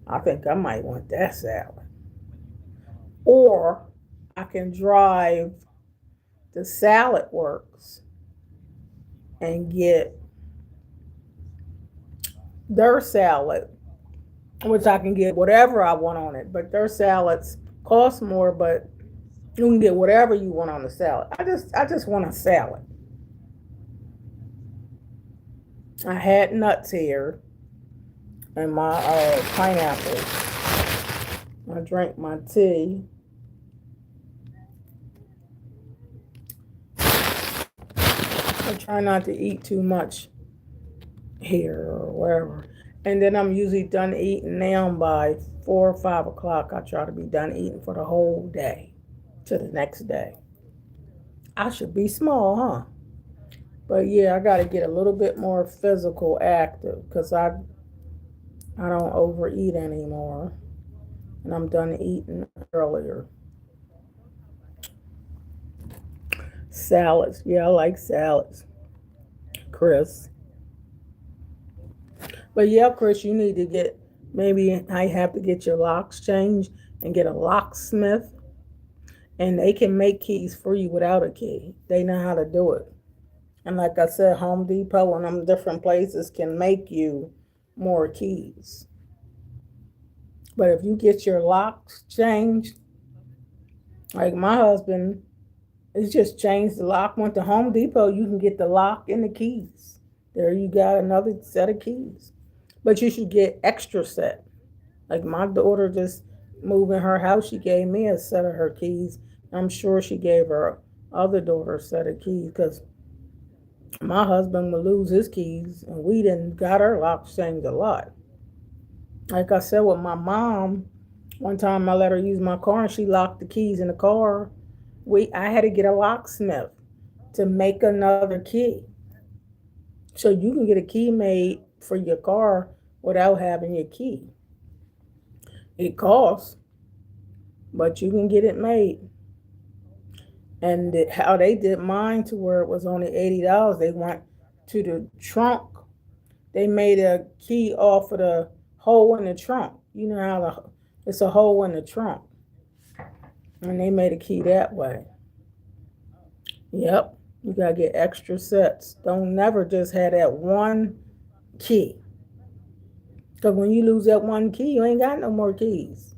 Speaker 1: I think I might want that salad. Or I can drive to Salad Works and get their salad, which I can get whatever I want on it. But their salads cost more, but you can get whatever you want on the salad. I just want a salad. I had nuts here and my pineapple. I drank my tea. I try not to eat too much here or wherever. And then I'm usually done eating now by 4 or 5 o'clock. I try to be done eating for the whole day to the next day. I should be small, huh? But yeah, I got to get a little bit more physical active because I don't overeat anymore. And I'm done eating earlier. Salads. Yeah, I like salads, Chris. But yeah, Chris, you need to get, maybe I have to get your locks changed and get a locksmith. And they can make keys for you without a key. They know how to do it. And like I said, Home Depot and them different places can make you more keys. But if you get your locks changed, like my husband, it's just changed the lock, went to Home Depot, you can get the lock and the keys. There you got another set of keys. But you should get extra set. Like my daughter just moved in her house, she gave me a set of her keys. I'm sure she gave her other daughter a set of keys because my husband would lose his keys and we didn't got our locks changed a lot. Like I said with my mom, one time I let her use my car and she locked the keys in the car. I had to get a locksmith to make another key. So you can get a key made for your car without having your key. It costs, but you can get it made. And how they did mine to where it was only $80, they went to the trunk. They made a key off of the hole in the trunk. You know how it's a hole in the trunk. And they made a key that way. Yep, you got to get extra sets. Don't never just have that one key. Because when you lose that one key, you ain't got no more keys.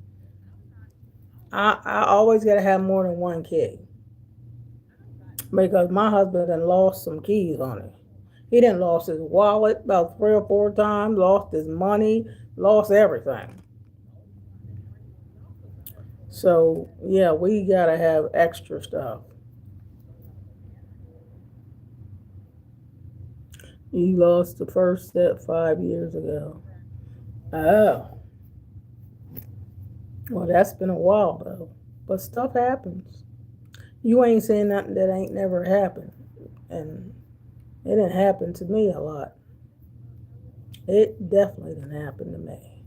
Speaker 1: I always got to have more than one key. Because my husband had lost some keys on it. He didn't lost his wallet about 3 or 4 times, lost his money, lost everything. So yeah, we gotta have extra stuff. You lost the first set 5 years ago. Oh, well, that's been a while though. But stuff happens. You ain't saying nothing that ain't never happened. And it didn't happen to me a lot. It definitely didn't happen to me.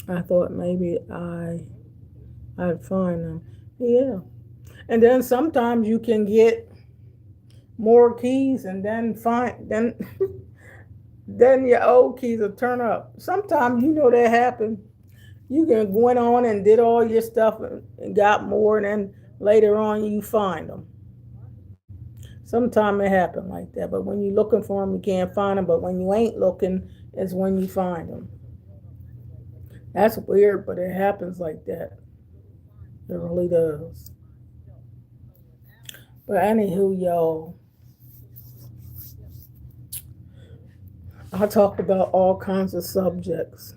Speaker 1: I thought maybe I'd find them. Yeah. And then sometimes you can get more keys and then find then then your old keys will turn up. Sometimes that happened. You can went on and did all your stuff and got more, and then later on you find them. Sometimes it happen like that. But when you're looking for them, you can't find them. But when you ain't looking, is when you find them. That's weird, but it happens like that. It really does. But anywho, y'all, I talk about all kinds of subjects.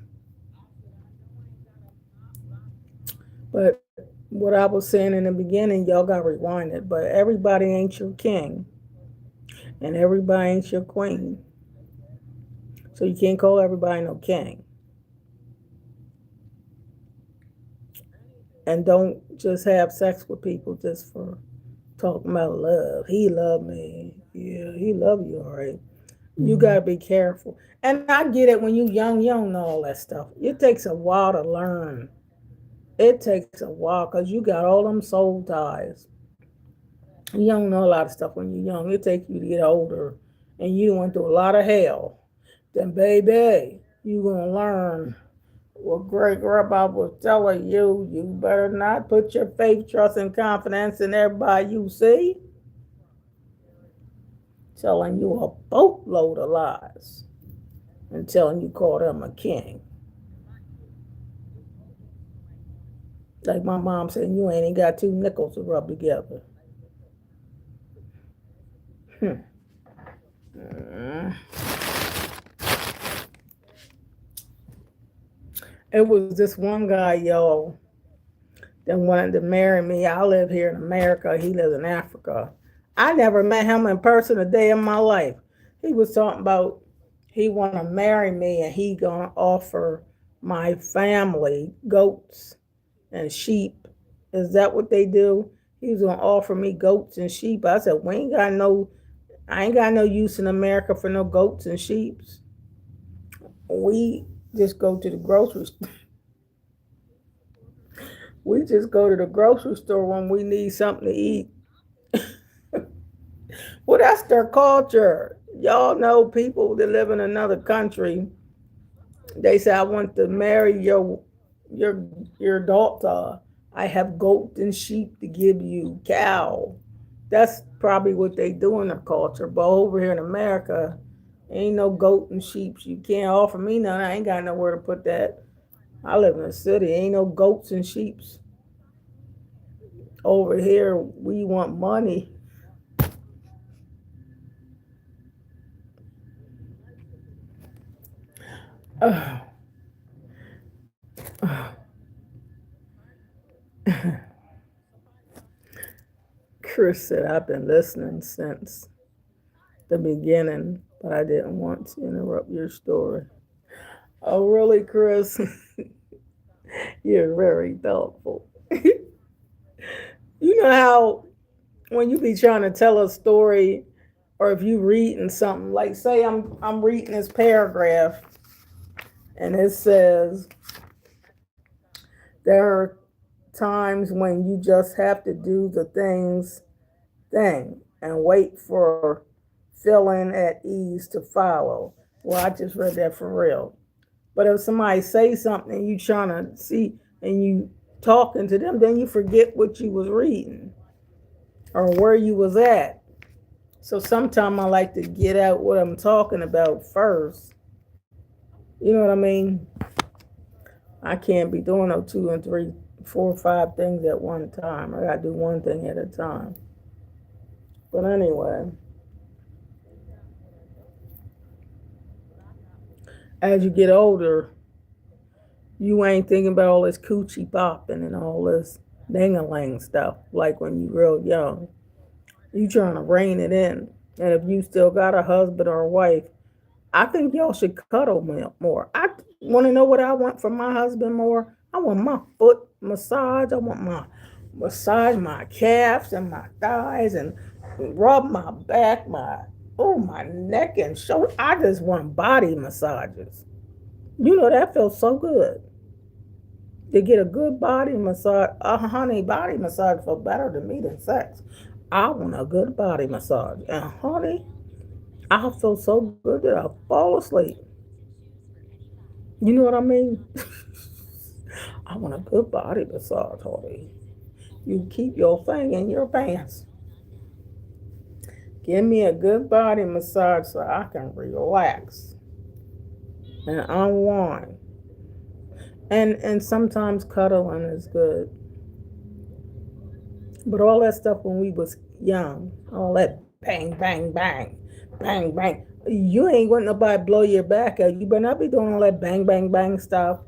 Speaker 1: But what I was saying in the beginning, y'all got rewinded, but everybody ain't your king and everybody ain't your queen. So you can't call everybody no king. And don't just have sex with people just for talking about love. He loved me. Yeah, he loved you, all right. You gotta be careful. And I get it when you don't know all that stuff. It takes a while to learn. It takes a while because you got all them soul ties. You don't know a lot of stuff when you're young. It takes you to get older and you went through a lot of hell. Then baby, you gonna learn what great grandpa was telling you. You better not put your faith, trust, and confidence in everybody you see. Telling you a boatload of lies and telling you call them a king. Like my mom said, you ain't even got two nickels to rub together. Hmm. It was this one guy, y'all, that wanted to marry me. I live here in America. He lives in Africa. I never met him in person a day in my life. He was talking about he want to marry me and he gonna offer my family goats and sheep. Is that what they do? He was gonna offer me goats and sheep. I said, we ain't got no, I ain't got no use in America for no goats and sheep. We just go to the grocery store. We just go to the grocery store when we need something to eat. Well, that's their culture. Y'all know people that live in another country. They say, "I want to marry your your daughter. I have goat and sheep to give you, cow." That's probably what they do in their culture. But over here in America, ain't no goat and sheep. You can't offer me none. I ain't got nowhere to put that. I live in a city. Ain't no goats and sheeps. Over here, we want money. Uh, Chris said, I've been listening since the beginning, but I didn't want to interrupt your story. Oh, really, Chris? You're very thoughtful. You know how when you be trying to tell a story, or if you reading something, like say I'm reading this paragraph, and it says there are times when you just have to do the thing and wait for feeling at ease to follow. Well, I just read that for real. But if somebody say something and you trying to see and you talking to them, then you forget what you was reading or where you was at. So sometimes I like to get out what I'm talking about first. You know what I mean? I can't be doing no two and three, four, five things at one time. I gotta do one thing at a time. But anyway, as you get older, you ain't thinking about all this coochie popping and all this ding-a-ling stuff like when you real young. You trying to rein it in. And if you still got a husband or a wife, I think y'all should cuddle more. I want to know what I want from my husband more. I want my foot massage. I want my massage my calves and my thighs and rub my back, my neck and shoulder. I just want body massages. You know that feels so good. To get a good body massage, honey, body massage feel better to me than sex. I want a good body massage, and honey, I feel so good that I fall asleep. You know what I mean? I want a good body massage, honey. You keep your thing in your pants. Give me a good body massage so I can relax and unwind. And sometimes cuddling is good. But all that stuff when we was young, all that bang, bang, bang, bang, bang. You ain't want nobody blow your back out. You better not be doing all that bang, bang, bang stuff.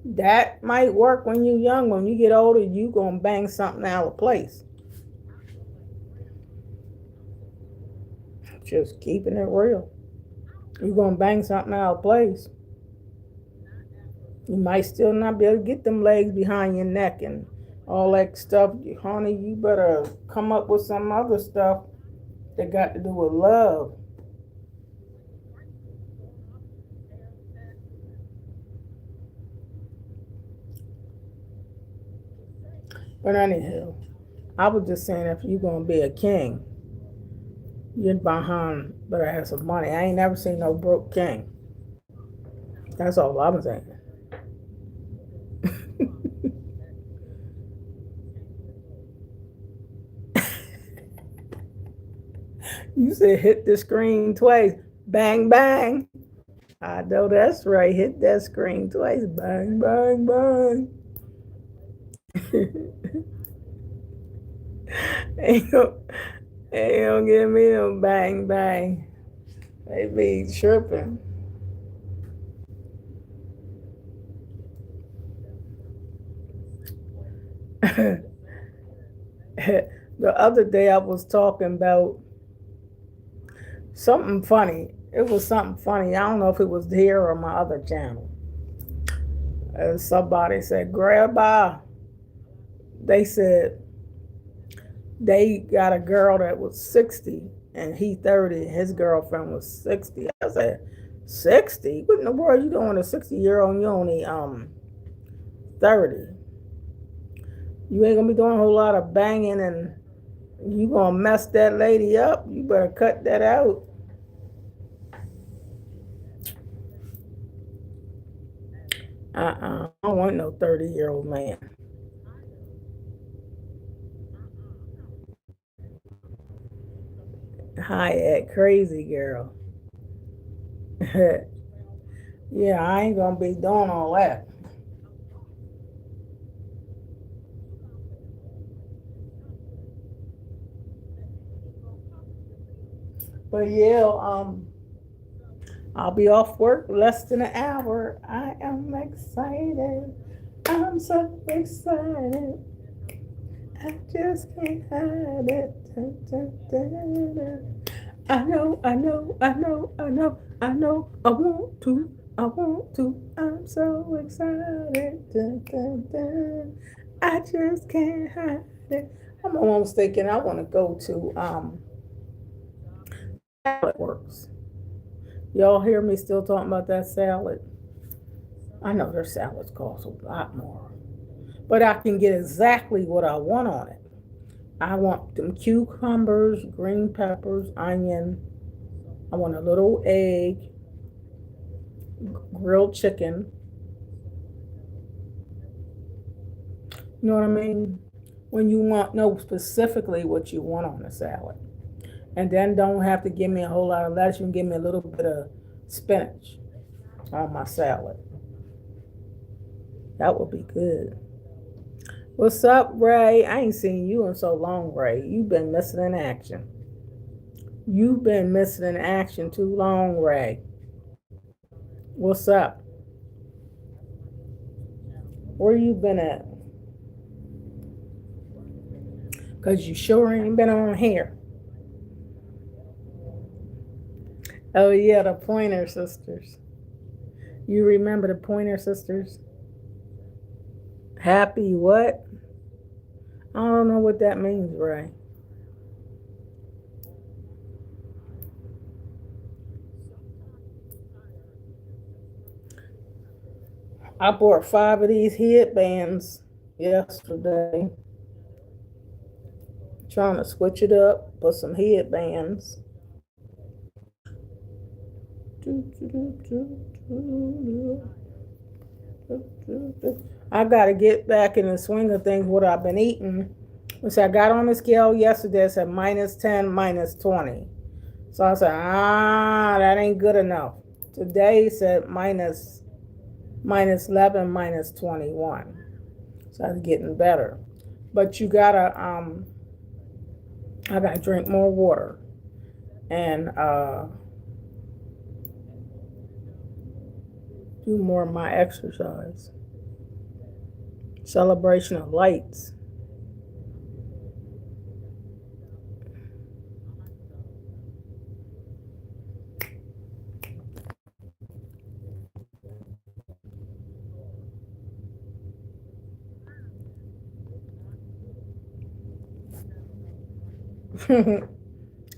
Speaker 1: That might work when you're young. When you get older, you gonna bang something out of place. Just keeping it real. You're gonna bang something out of place. You might still not be able to get them legs behind your neck and all that stuff. Honey, you better come up with some other stuff that got to do with love. But anyhow, I was just saying if you're gonna be a king, you're behind better have some money. I ain't never seen no broke king. That's all I'm saying. You said hit the screen twice. Bang bang. I know that's right. Hit that screen twice. Bang bang bang. ain't gonna, ain't gonna give me no bang bang. They be tripping. The other day I was talking about something funny. It was something funny. I don't know if it was here or my other channel. Somebody said, Grandma, they said they got a girl that was 60 and he 30. His girlfriend was 60. I said, 60? What in the world you doing a 60-year-old and you only 30? You ain't gonna be doing a whole lot of banging and you gonna mess that lady up. You better cut that out. I don't want no 30-year-old man. Hi, at crazy girl. Yeah, I ain't gonna be doing all that. But yeah, I'll be off work less than an hour. I am excited. I'm so excited. I just can't hide it. Dun, dun, dun, dun. I know. I want to. I want to. I'm so excited. Dun, dun, dun. I just can't hide it. I'm almost thinking I want to go to Salad Works. Y'all hear me still talking about that salad? I know their salads cost a lot more, but I can get exactly what I want on it. I want them cucumbers, green peppers, onion. I want a little egg, grilled chicken. You know what I mean? When you want know specifically what you want on the salad. And then don't have to give me a whole lot of lettuce. You can give me a little bit of spinach on my salad. That would be good. What's up, Ray? I ain't seen you in so long, Ray. You've been missing in action. You've been missing in action too long, Ray. What's up? Where you been at? Because you sure ain't been on here. Oh, yeah, the Pointer Sisters. You remember the Pointer Sisters? Happy what? I don't know what that means, Ray. I bought 5 of these headbands yesterday. Trying to switch it up, put some headbands. I got to get back in the swing of things, what I've been eating. So I got on the scale yesterday, it said minus 10, minus 20. So I said, that ain't good enough. Today said minus 11, minus 21. So it's getting better. But you gotta, I gotta drink more water and do more of my exercise. Celebration of lights.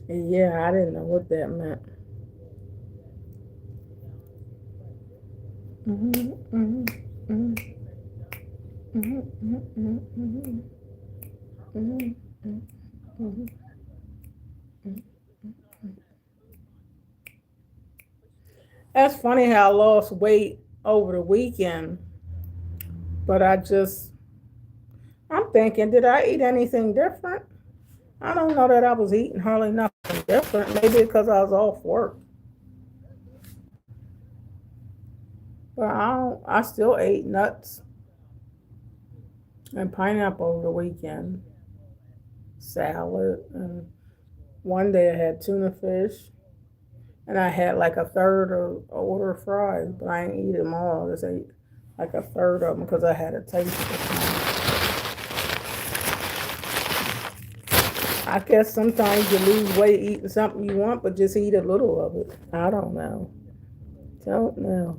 Speaker 1: Yeah, I didn't know what that meant. Mhm, mhm, mhm, mhm, mhm, mhm, mhm, mhm, mhm, mhm. That's funny how I lost weight over the weekend, but I'm thinking, did I eat anything different? I don't know that I was eating hardly nothing different. Maybe because I was off work. But I still ate nuts and pineapple over the weekend, salad, and one day I had tuna fish, and I had like a third of order of fries, but I didn't eat them all. I just ate like a third of them because I had a taste of them. I guess sometimes you lose weight eating something you want, but just eat a little of it. I don't know. Don't know.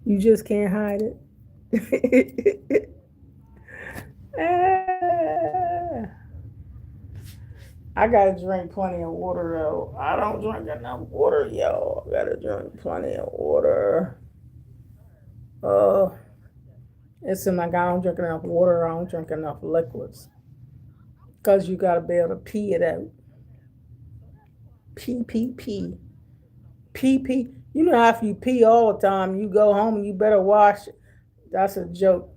Speaker 1: You just can't hide it. Ah. I gotta drink plenty of water though. I don't drink enough water, yo. I gotta drink plenty of water. Uh, it's in like I don't drink enough water. I don't drink enough liquids because you gotta be able to pee it out. Pee, pee, pee, pee, pee. You know, if you pee all the time, you go home and you better wash it. That's a joke,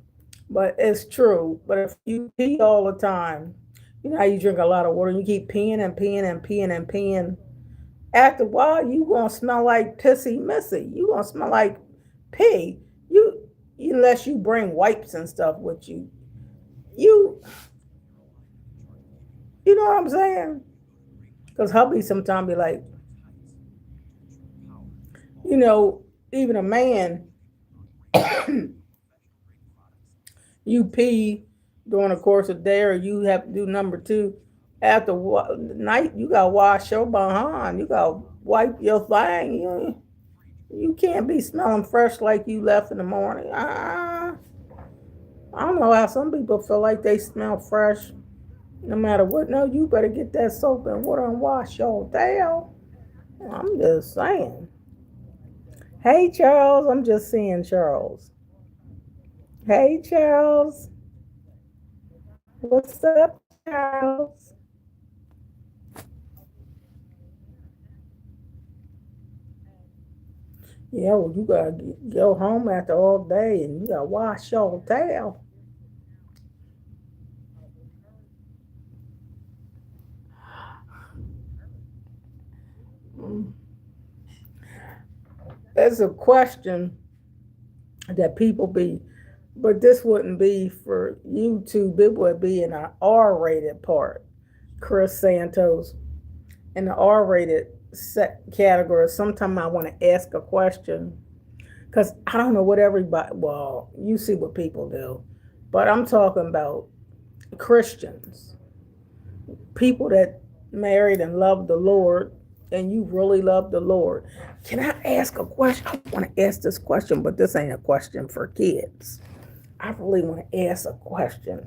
Speaker 1: but it's true. But if you pee all the time, you know how you drink a lot of water, and you keep peeing and peeing and peeing and peeing. After a while, you gonna smell like pissy missy. You gonna smell like pee. You unless you bring wipes and stuff with you. You you know what I'm saying? Because hubby sometimes be like, you know, even a man, you pee during the course of the day, or you have to do number two. After night, you gotta wash your behind. You gotta wipe your thing. You can't be smelling fresh like you left in the morning. I don't know how some people feel like they smell fresh no matter what. No, you better get that soap and water and wash your tail. I'm just saying. Hey, Charles. I'm just seeing Charles. Hey, Charles. What's up, Charles? Yeah, well, you gotta go home after all day and you gotta wash your tail. Mm. There's a question that people be, but this wouldn't be for YouTube. It would be in an R-rated part. Chris Santos in the R-rated category. Sometimes I want to ask a question because I don't know what everybody. Well, you see what people do, but I'm talking about Christians, people that married and love the Lord, and you really love the Lord. Can I ask a question? I want to ask this question, but this ain't a question for kids. I really want to ask a question.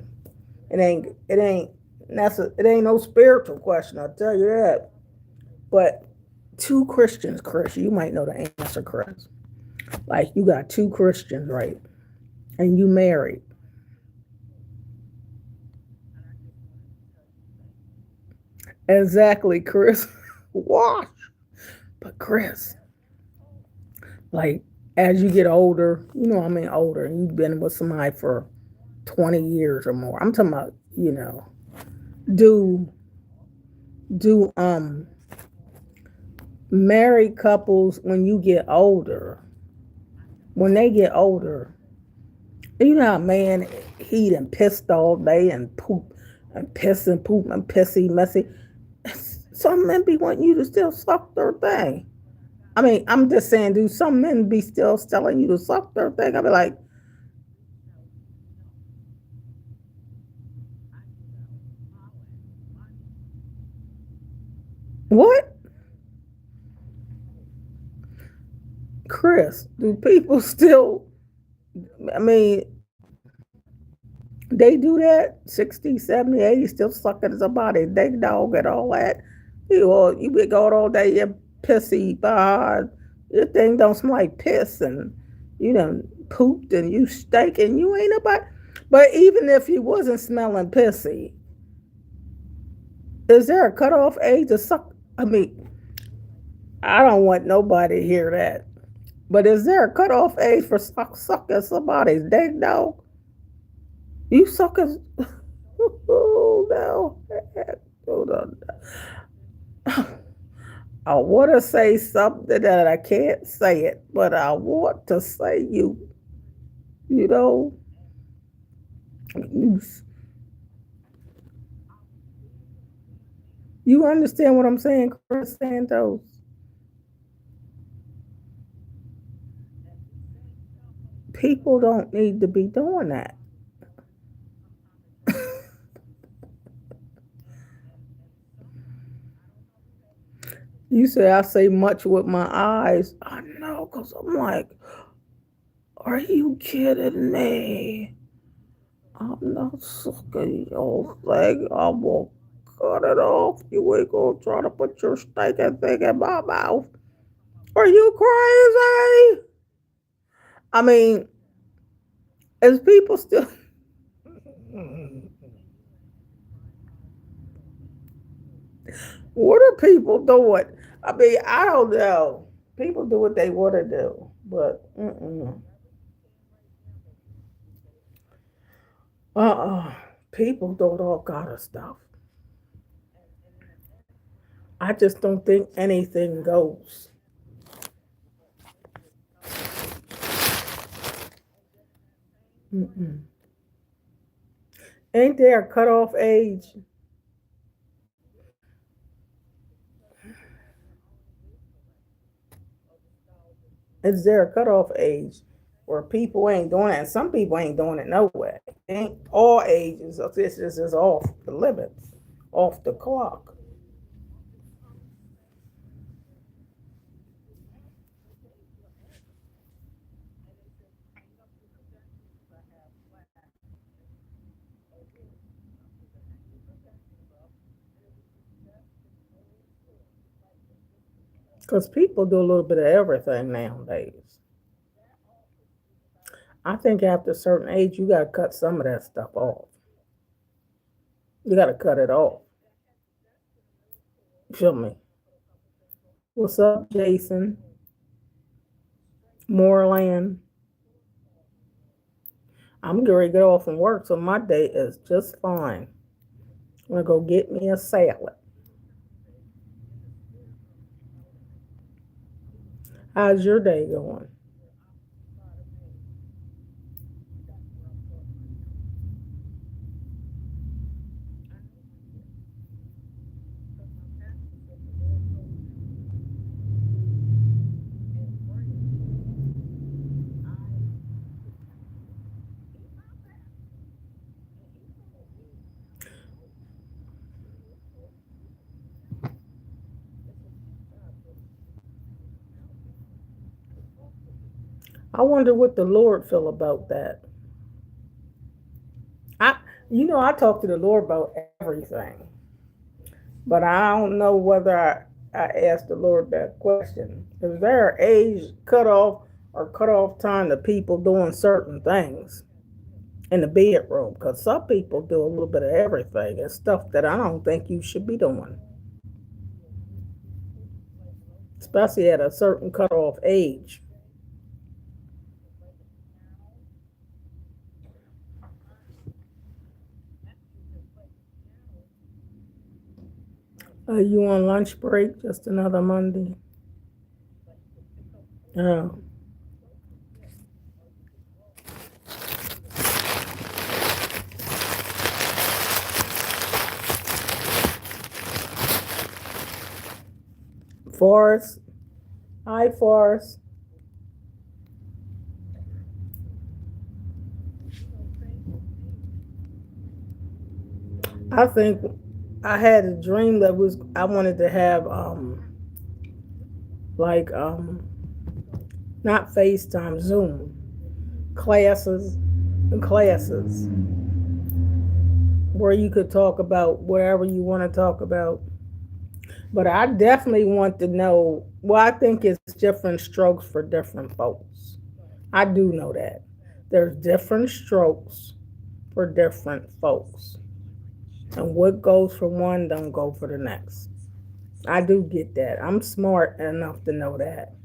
Speaker 1: It ain't no spiritual question, I'll tell you that. But two Christians, Chris, you might know the answer, Chris. Like you got two Christians, right? And you married. Exactly, Chris. Wash. But Chris, like as you get older, you know, I mean older, and you've been with somebody for 20 years or more. I'm talking about, do do married couples when you get older, when they get older, you know how a man he done pissed all day and poop and piss and poop and pissy messy. Some men be wanting you to still suck their thing. I mean, I'm just saying, do some men be still telling you to suck their thing? I be like, what? Chris, do people still, I mean, they do that 60, 70, 80, still sucking somebody, they dog and all that. You be going all day, you're pissy, your thing don't smell like piss and you done pooped and you stink and you ain't about. But even if you wasn't smelling pissy, is there a cutoff age to suck? I mean, I don't want nobody to hear that. But is there a cutoff age for sucking somebody's dick dog? You suckers. Oh, no. Hold on. I want to say something that I can't say it, but I want to say you know, you, you understand what I'm saying, Chris Santos? People don't need to be doing that. You say I say much with my eyes. I know, because I'm like, are you kidding me? I'm not sucking your thing. I'm gonna cut it off. You ain't gonna try to put your stinking thing in my mouth. Are you crazy? I mean, is people still. What are people doing? I mean, I don't know. People do what they want to do, but uh-uh. People do all kind of stuff. I just don't think anything goes. Mm-mm. Ain't there a cutoff age? Is there a cutoff age where people ain't doing it? And some people ain't doing it no way. Ain't all ages. This is off the limits, off the clock. Because people do a little bit of everything nowadays. I think after a certain age, you got to cut some of that stuff off. You got to cut it off. Feel me? What's up, Jason? Moreland. I'm going to get off from work, so my day is just fine. I'm going to go get me a salad. How's your day going? I wonder what the Lord feel about that. I, I talk to the Lord about everything, but I don't know whether I asked the Lord that question. Is there an age cutoff or cutoff time to people doing certain things in the bedroom? Because some people do a little bit of everything and stuff that I don't think you should be doing, especially at a certain cutoff age. Are you on lunch break? Just another Monday? Oh, Forrest, Hi, Forrest. I think I had a dream that was I wanted to have like not FaceTime, Zoom classes and classes where you could talk about whatever you want to talk about. But I definitely want to know. Well, I think it's different strokes for different folks. I do know that there's different strokes for different folks, and what goes for one don't go for the next. I do get that. I'm smart enough to know that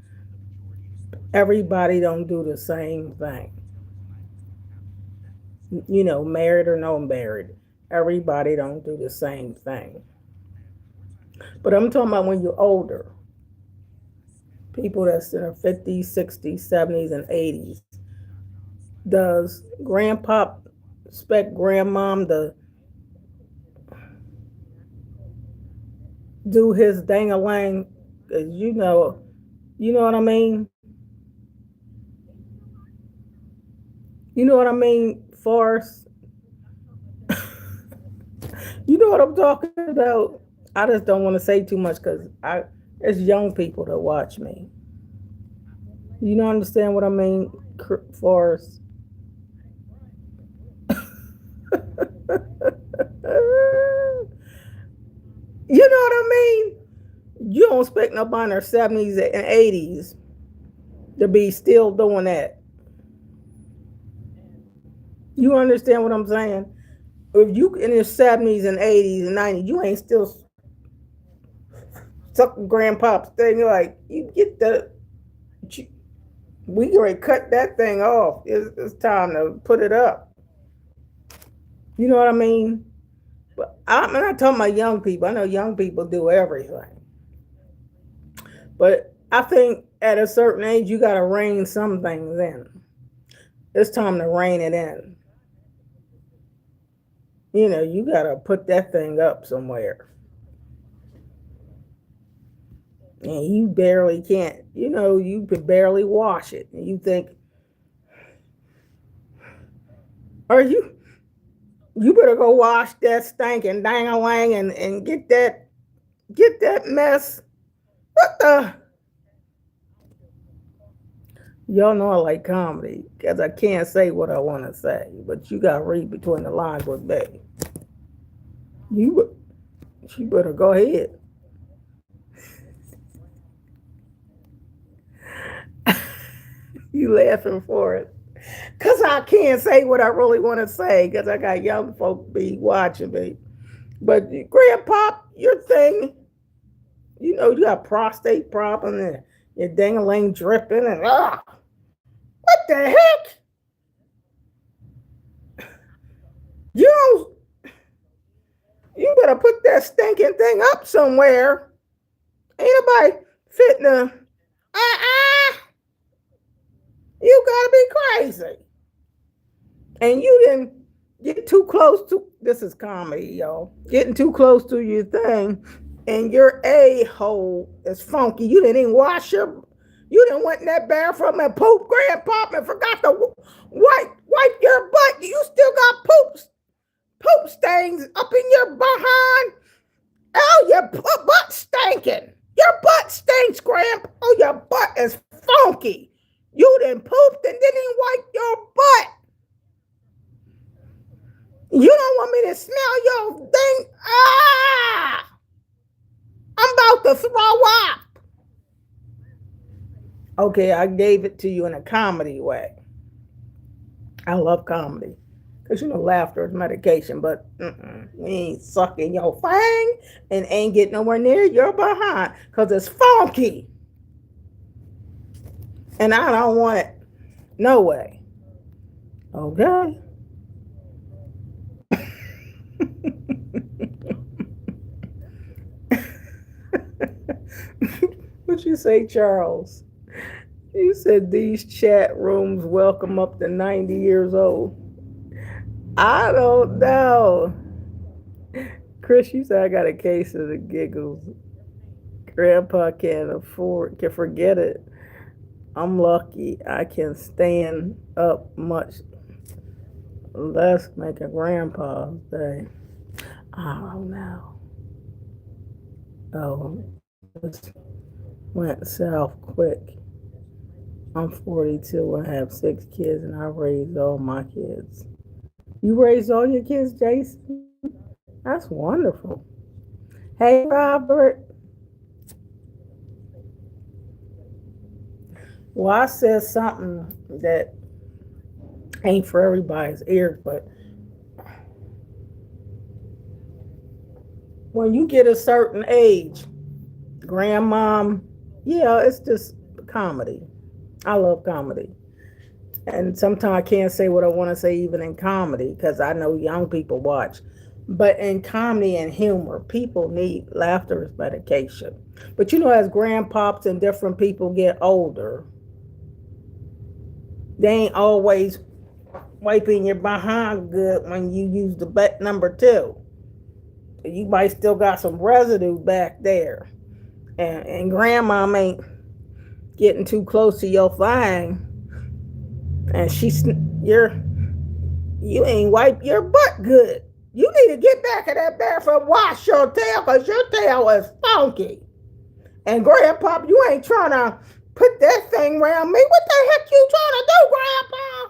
Speaker 1: everybody don't do the same thing. Married or no married, everybody don't do the same thing. But I'm talking about when you're older, people that's in their 50s, 60s, 70s, and 80s. Does grandpop expect grandmom to do his dang-a-lang? You know what I mean? You know what I mean, Forrest? You know what I'm talking about? I just don't want to say too much because it's young people that watch me. You don't understand what I mean, Forrest? You know what I mean? You don't expect nobody in their 70s and 80s to be still doing that. You understand what I'm saying? If you in your 70s and 80s and 90s, you ain't still sucking grandpa's thing. You're like, you get we already cut that thing off. It's time to put it up. You know what I mean? But I'm not talking about young people. I know young people do everything. But I think at a certain age, you got to rein some things in. It's time to rein it in. You got to put that thing up somewhere. And you barely can't, you could barely wash it. And you think, are you better go wash that stinking dang-a-lang and get that mess. What the? Y'all know I like comedy because I can't say what I want to say, but you got to read between the lines with me. You, you better go ahead. You laughing for it. Because I can't say what I really want to say because I got young folk be watching me. But grandpa, your thing, you got prostate problem and your dang-a-lang dripping and what the heck? You you better put that stinking thing up somewhere. Ain't nobody fitting to you gotta be crazy. And you didn't get too close to this is comedy, y'all. Getting too close to your thing and your a-hole is funky. You didn't even wash you didn't went in that bathroom and poop grandpa and forgot to wipe your butt. You still got poop stains up in your behind. Oh, your butt stinking. Your butt stinks, Grandpa. Oh, your butt is funky. You done pooped and didn't wipe your butt. You don't want me to smell your thing? I'm about to throw up. Okay, I gave it to you in a comedy way. I love comedy. Because laughter is medication, but we ain't sucking your fang and ain't getting nowhere near your behind because it's funky. And I don't want it. No way. Okay. What you say, Charles? You said these chat rooms welcome up to 90 years old. I don't know. Chris, you said I got a case of the giggles. Grandpa can forget it. I'm lucky I can stand up much less make a grandpa's day. I don't know. Oh, this went south quick. I'm 42 and have 6 kids, and I raised all my kids. You raised all your kids, Jason? That's wonderful. Hey, Robert. Well, I said something that ain't for everybody's ear, but when you get a certain age, grandmom, yeah, it's just comedy. I love comedy. And sometimes I can't say what I want to say even in comedy because I know young people watch. But in comedy and humor, people need laughter as medication. But you know, as grandpops and different people get older, they ain't always wiping your behind good when you use the bet number two. You might still got some residue back there. And grandma ain't getting too close to your thing. And you ain't wiped your butt good. You need to get back in that bathroom, wash your tail, because your tail is funky. And grandpa, you ain't trying to put that thing around me. What the heck you trying to do, grandpa?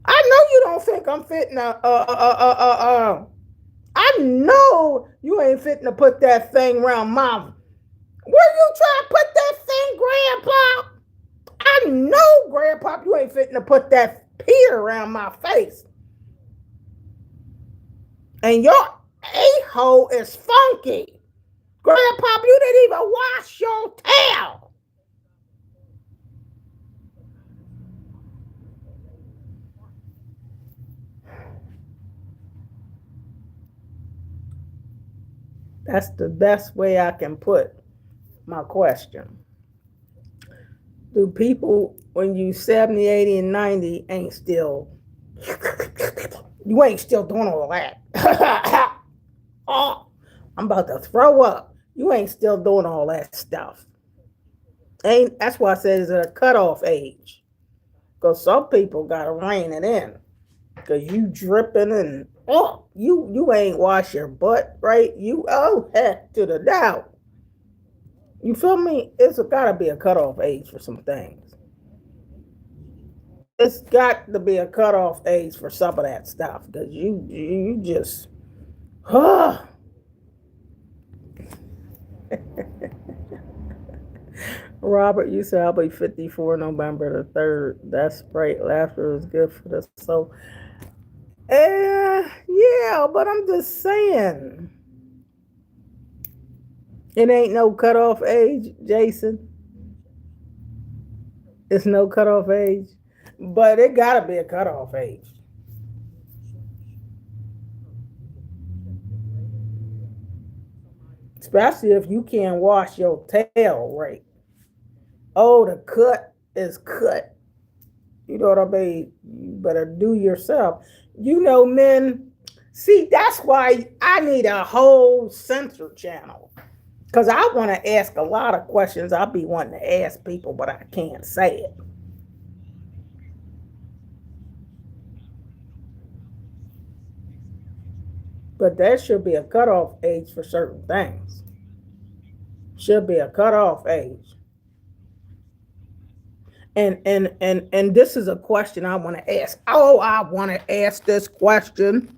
Speaker 1: I know you don't think I'm fitting I know you ain't fitting to put that thing around mom. Where you trying to put that thing, grandpa? I know, grandpa, you ain't fitting to put that pee around my face. And your a-hole is funky. Grandpa, you didn't even wash your tail. That's the best way I can put my question. Do people, when you 70, 80, and 90, ain't still, you ain't still doing all that. Oh, I'm about to throw up. You ain't still doing all that stuff. Ain't That's why I said it's a cutoff age. Because some people gotta rein it in. Because you dripping and you ain't wash your butt right. You heck to the doubt. You feel me? It's gotta be a cutoff age for some things. It's got to be a cutoff age for some of that stuff because you just Robert, you said I'll be 54 November the 3rd. That's right. Laughter is good for the soul. Yeah, but I'm just saying. It ain't no cutoff age, Jason. It's no cutoff age. But it gotta be a cutoff age. Especially if you can't wash your tail right. Oh, the cut is cut. You know what I mean? You better do yourself. You know, men, see, that's why I need a whole censor channel. Because I want to ask a lot of questions I'll be wanting to ask people, but I can't say it. But there should be a cutoff age for certain things. Should be a cutoff age. And this is a question I want to ask. Oh, I want to ask this question.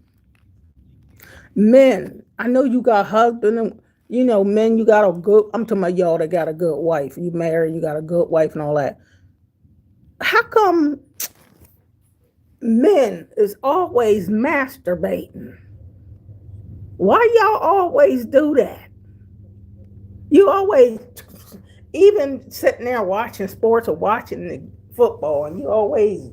Speaker 1: Men, I know you got husband and men, you got a good, I'm talking about y'all that got a good wife. You married, you got a good wife and all that. How come men is always masturbating? Why y'all always do that? You always, even sitting there watching sports or watching the football, and you always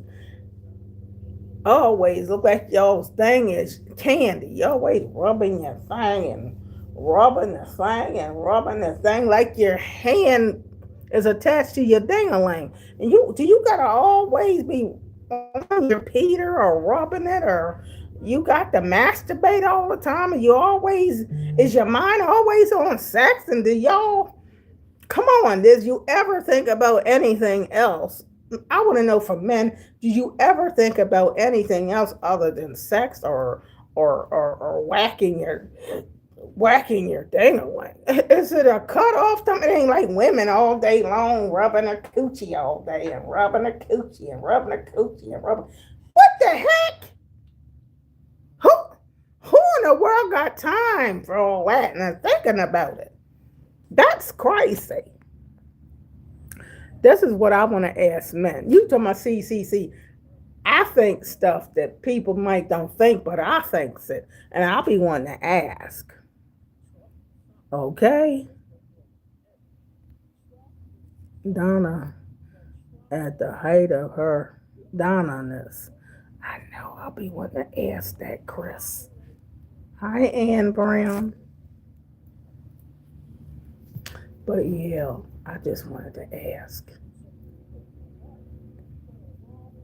Speaker 1: look like y'all's thing is candy. You always rubbing your thing and rubbing the thing and rubbing the thing like your hand is attached to your ding-a-ling. And you gotta always be on your Peter or rubbing it or You got to masturbate all the time, and you always is your mind always on sex? And do y'all come on? Did you ever think about anything else? I want to know from men. Do you ever think about anything else other than sex or whacking your thing away? Is it a cutoff time? It ain't like women all day long rubbing a coochie all day and rubbing a coochie and rubbing a coochie and rubbing. What the heck? Who who in the world got time for all that and thinking about it? That's crazy. This is what I want to ask men. You talking about CCC? I think stuff that people might don't think, but I think it, and I'll be one to ask. Okay, Donna, at the height of her Donna-ness, I know I'll be one to ask that, Chris. Hi, Ann Brown. But yeah, I just wanted to ask.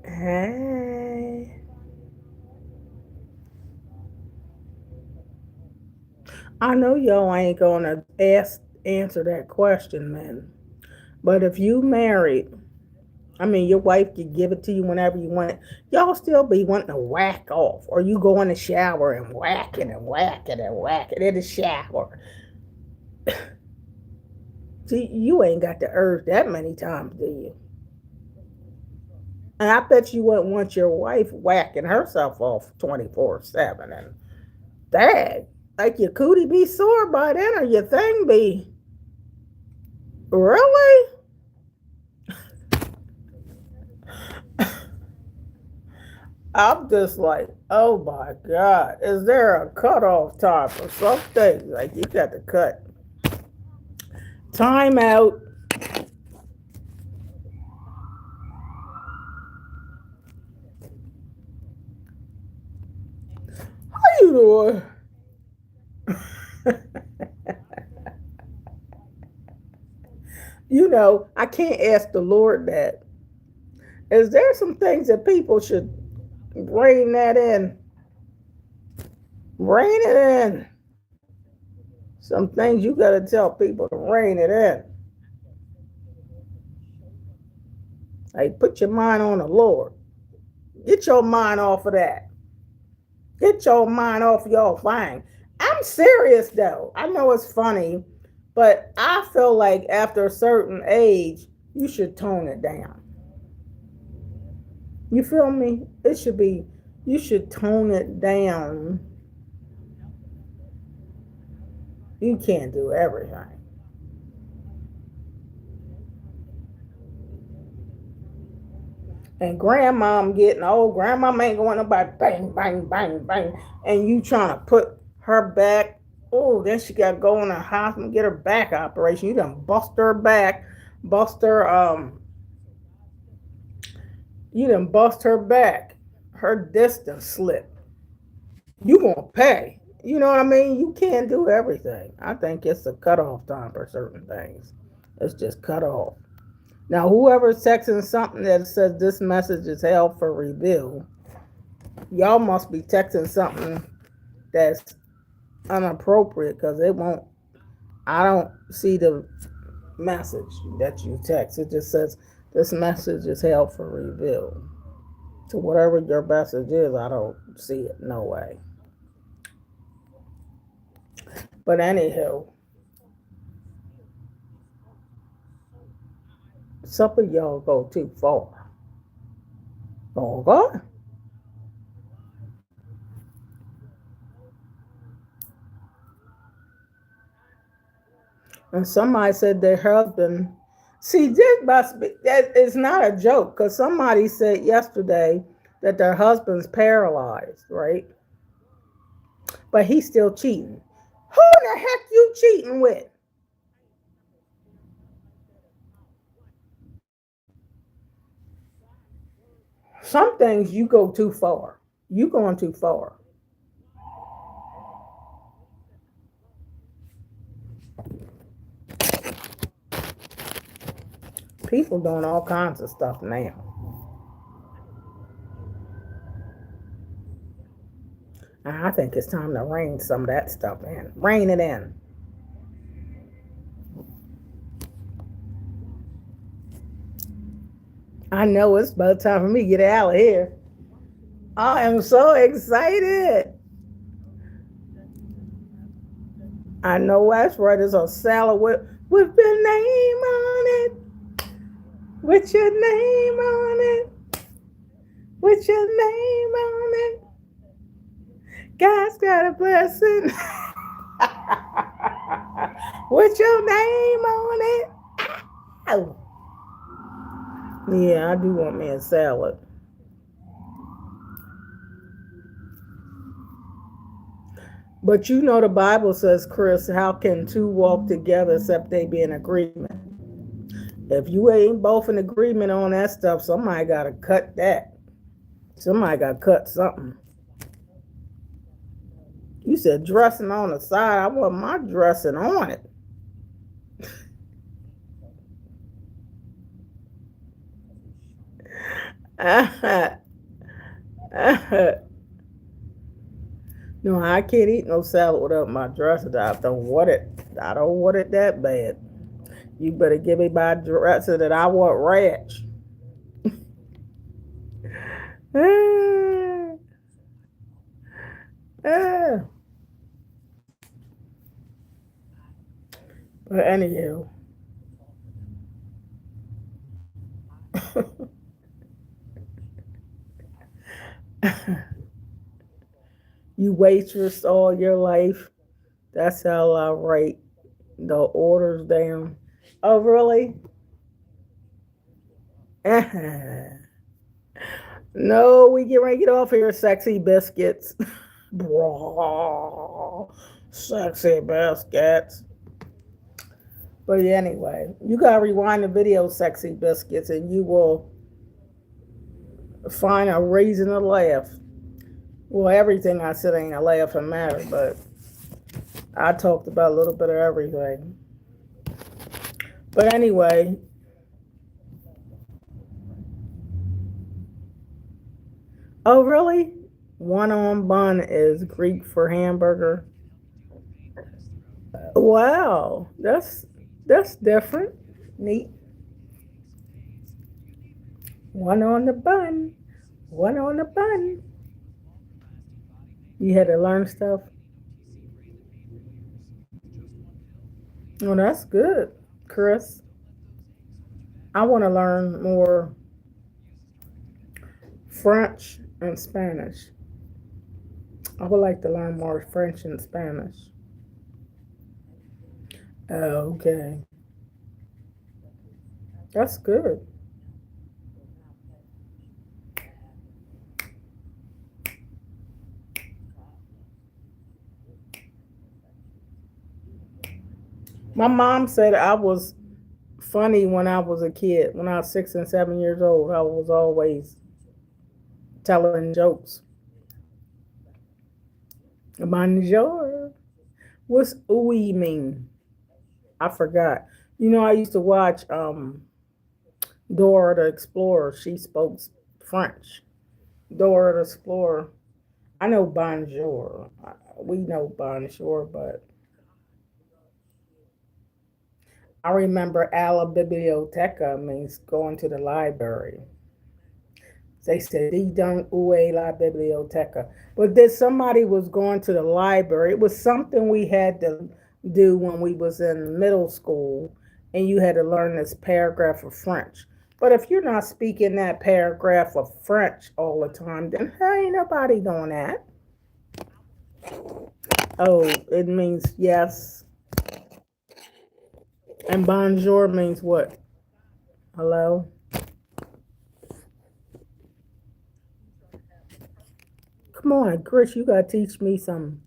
Speaker 1: Hey. I know y'all ain't gonna answer that question, man. But if you married, I mean, your wife can give it to you whenever you want it. Y'all still be wanting to whack off, or you go in the shower and whack it and whack it and whack it in the shower. See, you ain't got the urge that many times, do you? And I bet you wouldn't want your wife whacking herself off 24/7. And dang, like your cootie be sore by then, or your thing be really? I'm just like, oh my God, is there a cutoff time for some things? Like you got to cut time out. How you doing? You know, I can't ask the Lord that. Is there some things that people should rein that in? Rein it in. Some things you got to tell people to rein it in. Like, put your mind on the Lord. Get your mind off of that. Get your mind off your thing. I'm serious though. I know it's funny, but I feel like after a certain age, you should tone it down. You feel me? It should be, you should tone it down. You can't do everything. And grandmom getting old, grandmom ain't going nobody bang, bang, bang, bang. And you trying to put her back. Oh, then she got to go in the hospital and get her back operation. You done bust her back, bust her, you done bust her back. Her distance slipped. You gonna pay. You know what I mean? You can't do everything. I think it's a cutoff time for certain things. It's just cut off. Now, whoever's texting something that says this message is held for review, y'all must be texting something that's inappropriate because it won't. I don't see the message that you text. It just says this message is held for review. So whatever your message is, I don't see it. No way. But anywho, some of y'all go too far. Okay? And somebody said their husband. See, this must be that is not a joke because somebody said yesterday that their husband's paralyzed, right? But he's still cheating. Who the heck you cheating with? Some things you go too far. You going too far. People doing all kinds of stuff now. I think it's time to rein some of that stuff in. Rein it in. I know it's about time for me to get out of here. I am so excited. I know that's right. It's a salad with your name on it. With your name on it. With your name on it. God's got a blessing. With your name on it. Oh. Yeah, I do want me a salad. But you know the Bible says, Chris, how can two walk together except they be in agreement? If you ain't both in agreement on that stuff, somebody got to cut that. Somebody got to cut something. You said dressing on the side. I want my dressing on it. No, I can't eat no salad without my dressing. I don't want it. I don't want it that bad. You better give me my dressing that I want ranch. But anywho. You waitress all your life. That's how I write the orders down. Oh, really? No, we get ready to get off here, sexy biscuits. Bro, sexy biscuits. But anyway, you gotta rewind the video, sexy biscuits, and you will find a reason to laugh. Well, everything I said ain't a laughing matter, but I talked about a little bit of everything. But anyway, oh really? One on bun is Greek for hamburger. Wow, that's different. Neat. One on the bun. One on the bun. You had to learn stuff. Well, that's good, Chris. I want to learn more French and Spanish. I would like to learn more French and Spanish. Oh, okay. That's good. My mom said I was funny when I was a kid. When I was 6 and 7 years old, I was always telling jokes. Bonjour. What's ooey mean? I forgot. You know, I used to watch Dora the Explorer. She spoke French. Dora the Explorer. I know bonjour. We know bonjour, but I remember a la biblioteca means going to the library. They said, "Di donc où est la biblioteca?" But then somebody was going to the library. It was something we had to do when we was in middle school, and you had to learn this paragraph of French. But if you're not speaking that paragraph of French all the time, then ain't nobody doing that. Oh, it means yes. And bonjour means what? Hello? Come on, Chris, you gotta teach me some.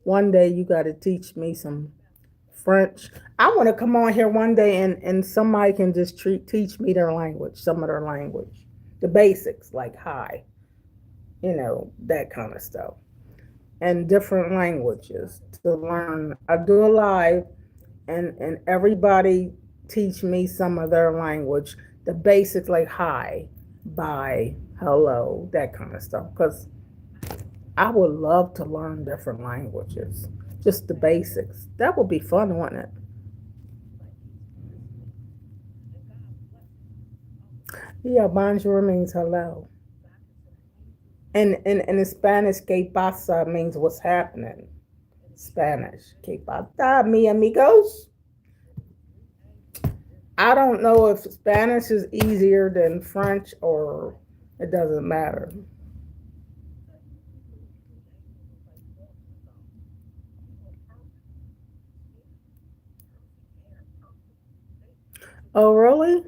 Speaker 1: One day you gotta teach me some French. I want to come on here one day and somebody can just teach me their language, some of their language, the basics like hi, that kind of stuff, and different languages to learn. I do a live, and everybody teach me some of their language, the basics like hi, bye, hello, that kind of stuff. Because I would love to learn different languages, just the basics. That would be fun, wouldn't it? Yeah, bonjour means hello. And in Spanish, que pasa means what's happening. Spanish, que pasa, mi amigos. I don't know if Spanish is easier than French or it doesn't matter. Oh, really?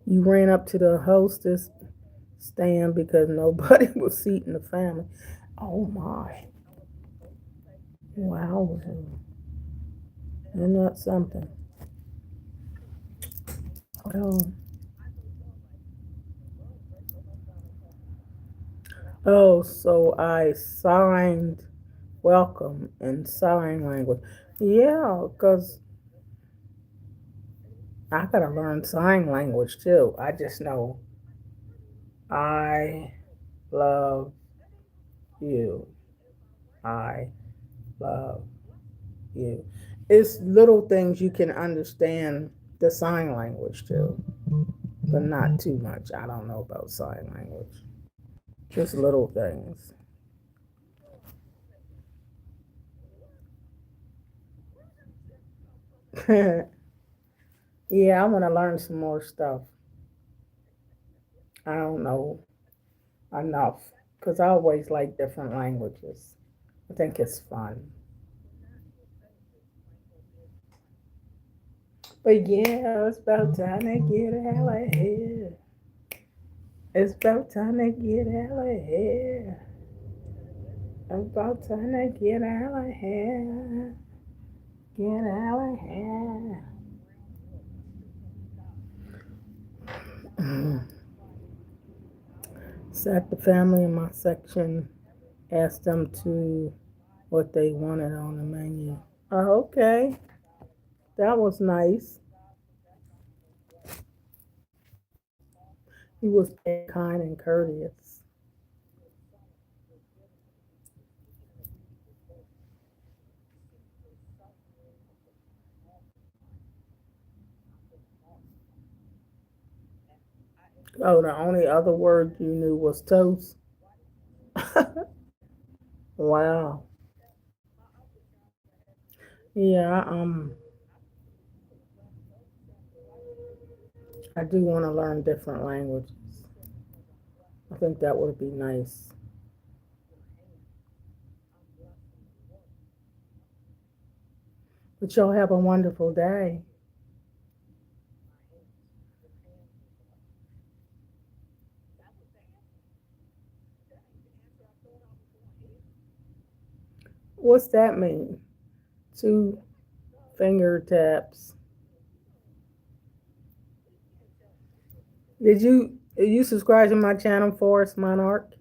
Speaker 1: You ran up to the hostess stand because nobody was seating the family. Oh my. Wow. Isn't that something? Well, oh, so I signed welcome in sign language. Yeah, because I gotta learn sign language too. I just know I love you. I love you. It's little things you can understand the sign language too, but not too much. I don't know about sign language. Just little things. Yeah, I want to learn some more stuff. I don't know enough because I always like different languages. I think it's fun. But yeah, it's about time to get out of here. It's about time to get out of here. About time to get out of here. Get out of here. Sat the family in my section, asked them to what they wanted on the menu. Oh, okay. That was nice. He was kind and courteous. Oh, the only other word you knew was toast. Wow. Yeah, I do want to learn different languages. I think that would be nice. But y'all have a wonderful day. What's that mean? Two finger taps. Did you subscribe to my channel, Forest Monarch?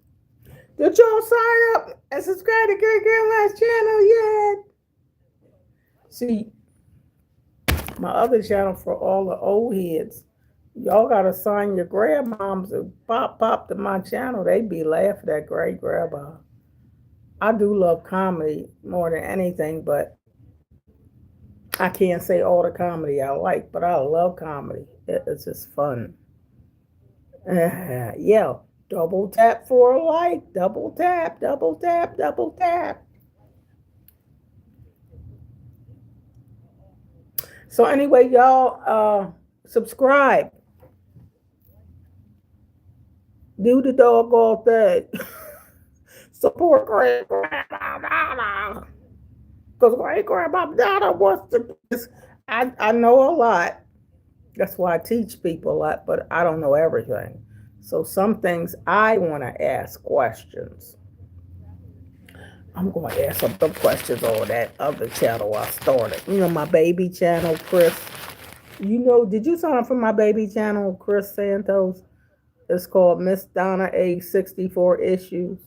Speaker 1: Did y'all sign up and subscribe to Great Grandma's channel yet? See, my other channel for all the old heads. Y'all gotta sign your grandmoms and pop to my channel. They be laughing at great grandma. I do love comedy more than anything, but I can't say all the comedy I like, but I love comedy. It's just fun. Yeah, double tap for a like, double tap, double tap, double tap. So anyway, y'all, subscribe, do the doggone thing, support great grandma because great grandma Donna wants to. I know a lot. That's why I teach people a lot, but I don't know everything. So some things I want to ask questions. I'm going to ask some questions on that other channel I started. You know, my baby channel, Chris. You know, did you sign up for my baby channel, Chris Santos? It's called Miss Donna Age 64 Issues.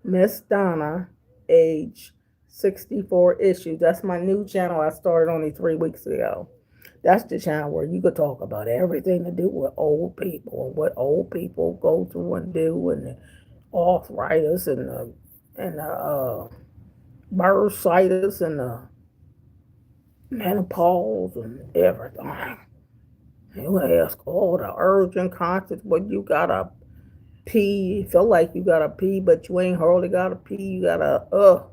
Speaker 1: Miss Donna Age 64 Issues. That's my new channel I started only 3 weeks ago. That's the channel where you could talk about everything to do with old people and what old people go through and do, and the arthritis and the bursitis and the menopause and everything. You ask all the urgent concepts, but you gotta pee. You feel like you gotta pee, but you ain't hardly gotta pee. You gotta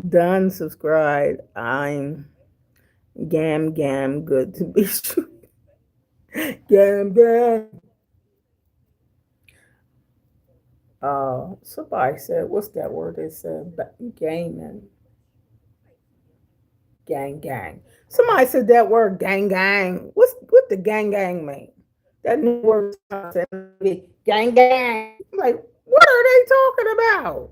Speaker 1: done, subscribe. I'm Gam Gam, good to be true. Gam Gam. Somebody said, what's that word they said? Gaming. Gang gang. Somebody said that word gang gang. What the gang gang mean? That new word said gang gang. I'm like, what are they talking about?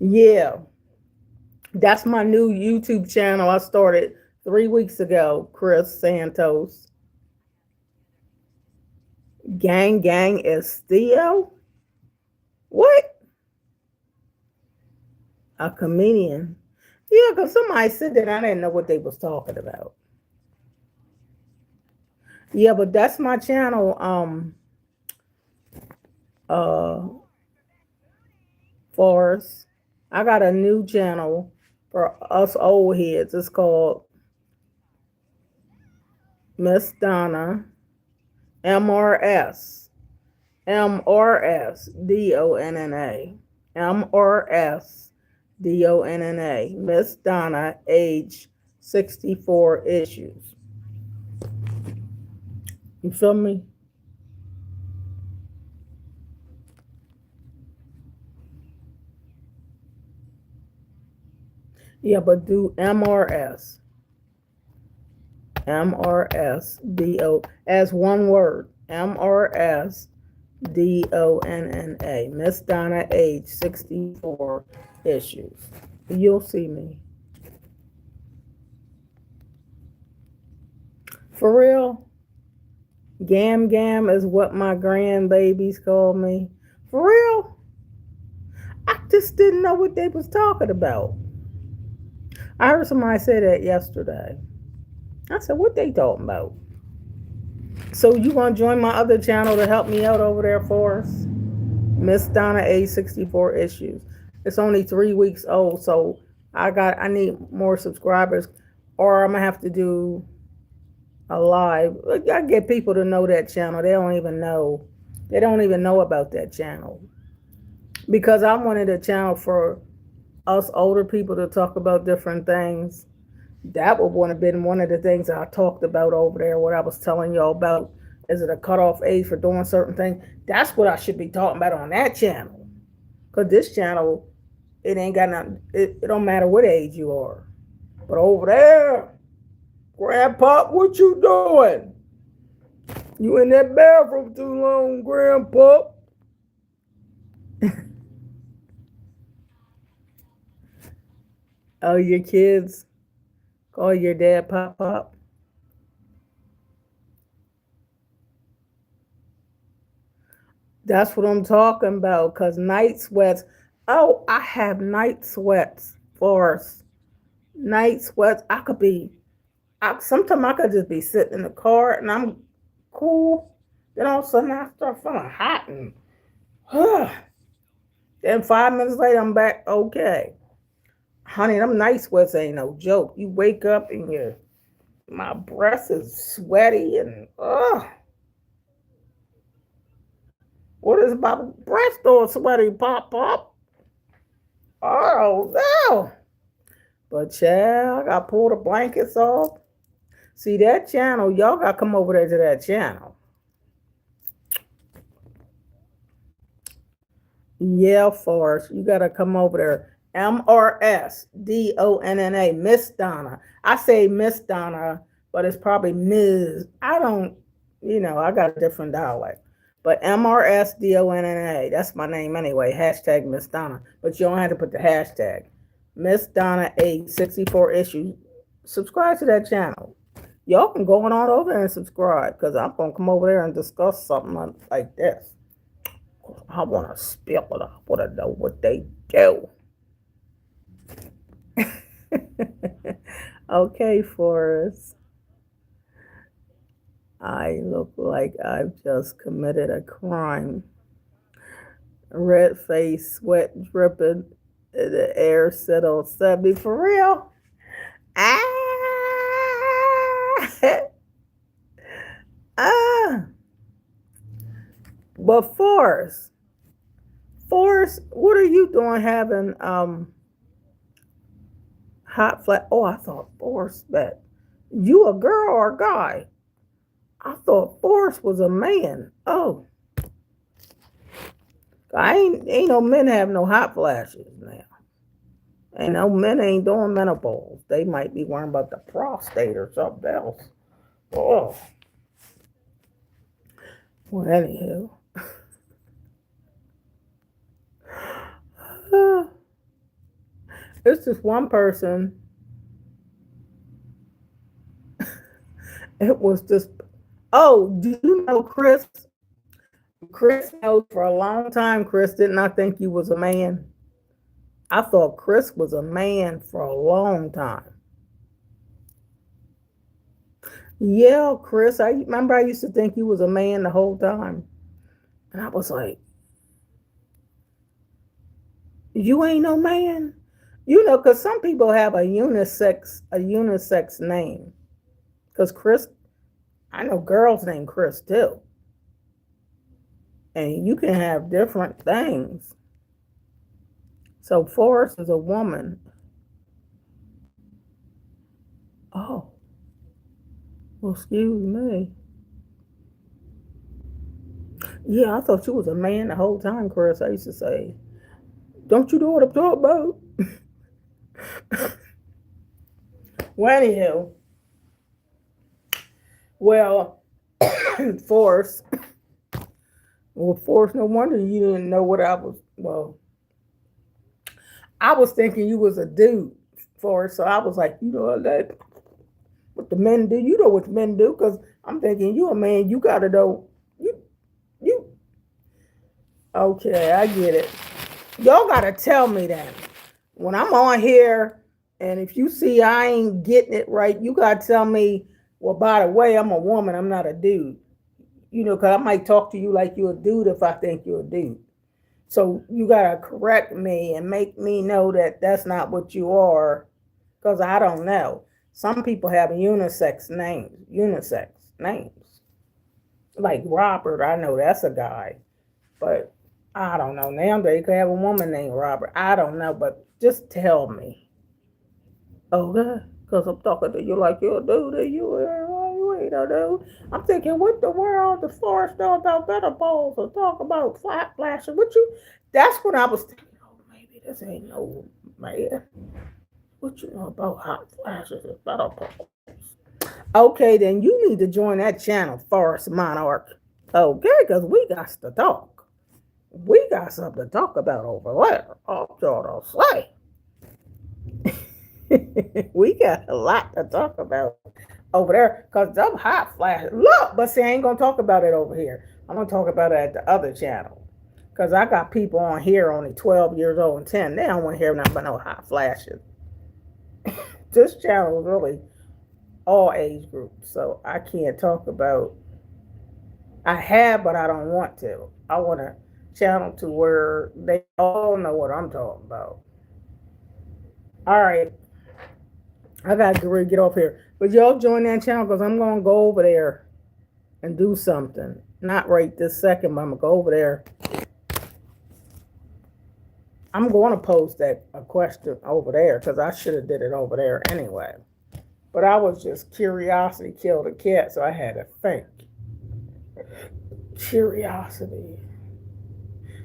Speaker 1: Yeah, that's my new YouTube channel I started 3 weeks ago. Chris Santos. Gang gang is Theo. What? A comedian. Yeah, because somebody said that I didn't know what they was talking about. Yeah, but that's my channel. Uh, Forrest. I got a new channel for us old heads. It's called Miss Donna MRS. MRS MRS. Miss Donna, age 64 issues. You feel me? Yeah, but do MRS. MRSDO as one word. MRSDONNA. Miss Donna, age 64 issues. You'll see me. For real? Gam Gam is what my grandbabies call me. For real? I just didn't know what they was talking about. I heard somebody say that yesterday. I said, what they talking about? So you want to join my other channel to help me out over there for us? Miss Donna, age 64 issues. It's only 3 weeks old, so I need more subscribers, or I'm gonna have to do a live. I get people to know that channel. They don't even know. They don't even know about that channel because I wanted a channel for us older people to talk about different things. That would have been one of the things I talked about over there. What I was telling y'all about, is it a cutoff age for doing certain things? That's what I should be talking about on that channel. Because this channel, it ain't got nothing. It don't matter what age you are. But over there, Grandpa, what you doing? You in that bathroom too long, Grandpa? Oh, your kids call your dad Pop Pop? That's what I'm talking about. Because night sweats. Oh, I have night sweats for us. Night sweats. Sometimes I could just be sitting in the car and I'm cool. Then all of a sudden I start feeling hot and then 5 minutes later I'm back okay. Honey, them night sweats ain't no joke. You wake up and my breath is sweaty and what is my breath all sweaty, Pop Pop? Oh no. But child, I got to pull the blankets off. See that channel, y'all got to come over there to that channel. Yeah, Forrest, you got to come over there. MRSDONNA, Miss Donna. I say Miss Donna, but it's probably Ms. I don't, I got a different dialect. But MRSDONNA, that's my name anyway. Hashtag Miss Donna. But you don't have to put the hashtag. Miss Donna, age 64 issues. Subscribe to that channel. Y'all can go on over there and subscribe because I'm going to come over there and discuss something like this. I want to spill it. I want to know what they do. Okay, Forrest. I look like I've just committed a crime. Red face, sweat dripping, the air set on 70 for real. Ah! Ah! But Forrest, what are you doing having hot flat? Oh, I thought Forrest that you a girl or a guy? I thought Forrest was a man. Oh, I ain't no men have no hot flashes now. Ain't no men ain't doing menopause. They might be worrying about the prostate or something else. Oh, well, anyhow. It's just one person. It was just, oh, do you know Chris? Chris knows for a long time, Chris did not think you was a man. I thought Chris was a man for a long time. Yeah, Chris, I remember I used to think you was a man the whole time. And I was like, you ain't no man. You know, because some people have a unisex name. Because Chris, I know girls named Chris too. And you can have different things. So Forrest is a woman. Oh, well, excuse me. Yeah, I thought you was a man the whole time, Chris. I used to say, don't you know what I'm talking about? Well, anyhow, well, Forrest, no wonder you didn't know what I was. Well, I was thinking you was a dude, Forrest. So I was like, you know what the men do. You know what men do, because I'm thinking you a man. You gotta know. You. Okay, I get it. Y'all gotta tell me that when I'm on here, and if you see I ain't getting it right, you gotta tell me. Well, by the way, I'm a woman. I'm not a dude. You know, because I might talk to you like you're a dude if I think you're a dude. So you gotta correct me and make me know that that's not what you are, because I don't know. Some people have unisex names, like Robert. I know that's a guy, but I don't know. Now they could have a woman named Robert. I don't know, but just tell me. Okay, because I'm talking to you like you're a dude and you ain't a dude. I'm thinking, what the world the Forrest know about better balls or talk about flat flashing? What you? That's when I was thinking, oh, maybe this ain't no man. What you know about hot flashes and better balls? Okay, then you need to join that channel, Forrest Monarch. Okay, because we got to talk. We got something to talk about over there. I'm trying to say. We got a lot to talk about over there because them hot flashes. Look, but see, I ain't gonna talk about it over here. I'm gonna talk about it at the other channel because I got people on here only 12 years old and 10. They don't want to hear nothing but no hot flashes. This channel is really all age groups, so I can't talk about. I have, but I don't want to. I want a channel to where they all know what I'm talking about. All right. I got to really get off here. But y'all join that channel because I'm going to go over there and do something. Not right this second, but I'm going to go over there. I'm going to post a question over there because I should have did it over there anyway. But I was just curiosity killed a cat, so I had to think. Curiosity.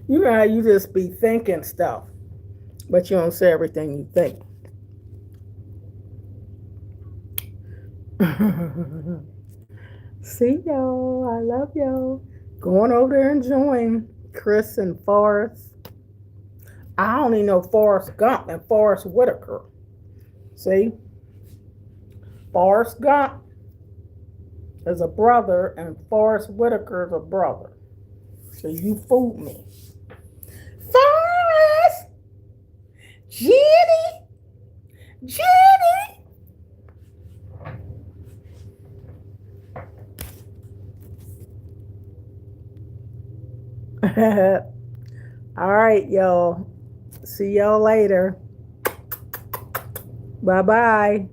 Speaker 1: You know how you just be thinking stuff, but you don't say everything you think. See y'all. I love y'all. Going over there and join Chris and Forrest. I only know Forrest Gump and Forrest Whitaker. See? Forrest Gump is a brother and Forrest Whitaker is a brother. So you fooled me. Forrest! Jenny! Jenny! All right, y'all. See y'all later. Bye bye.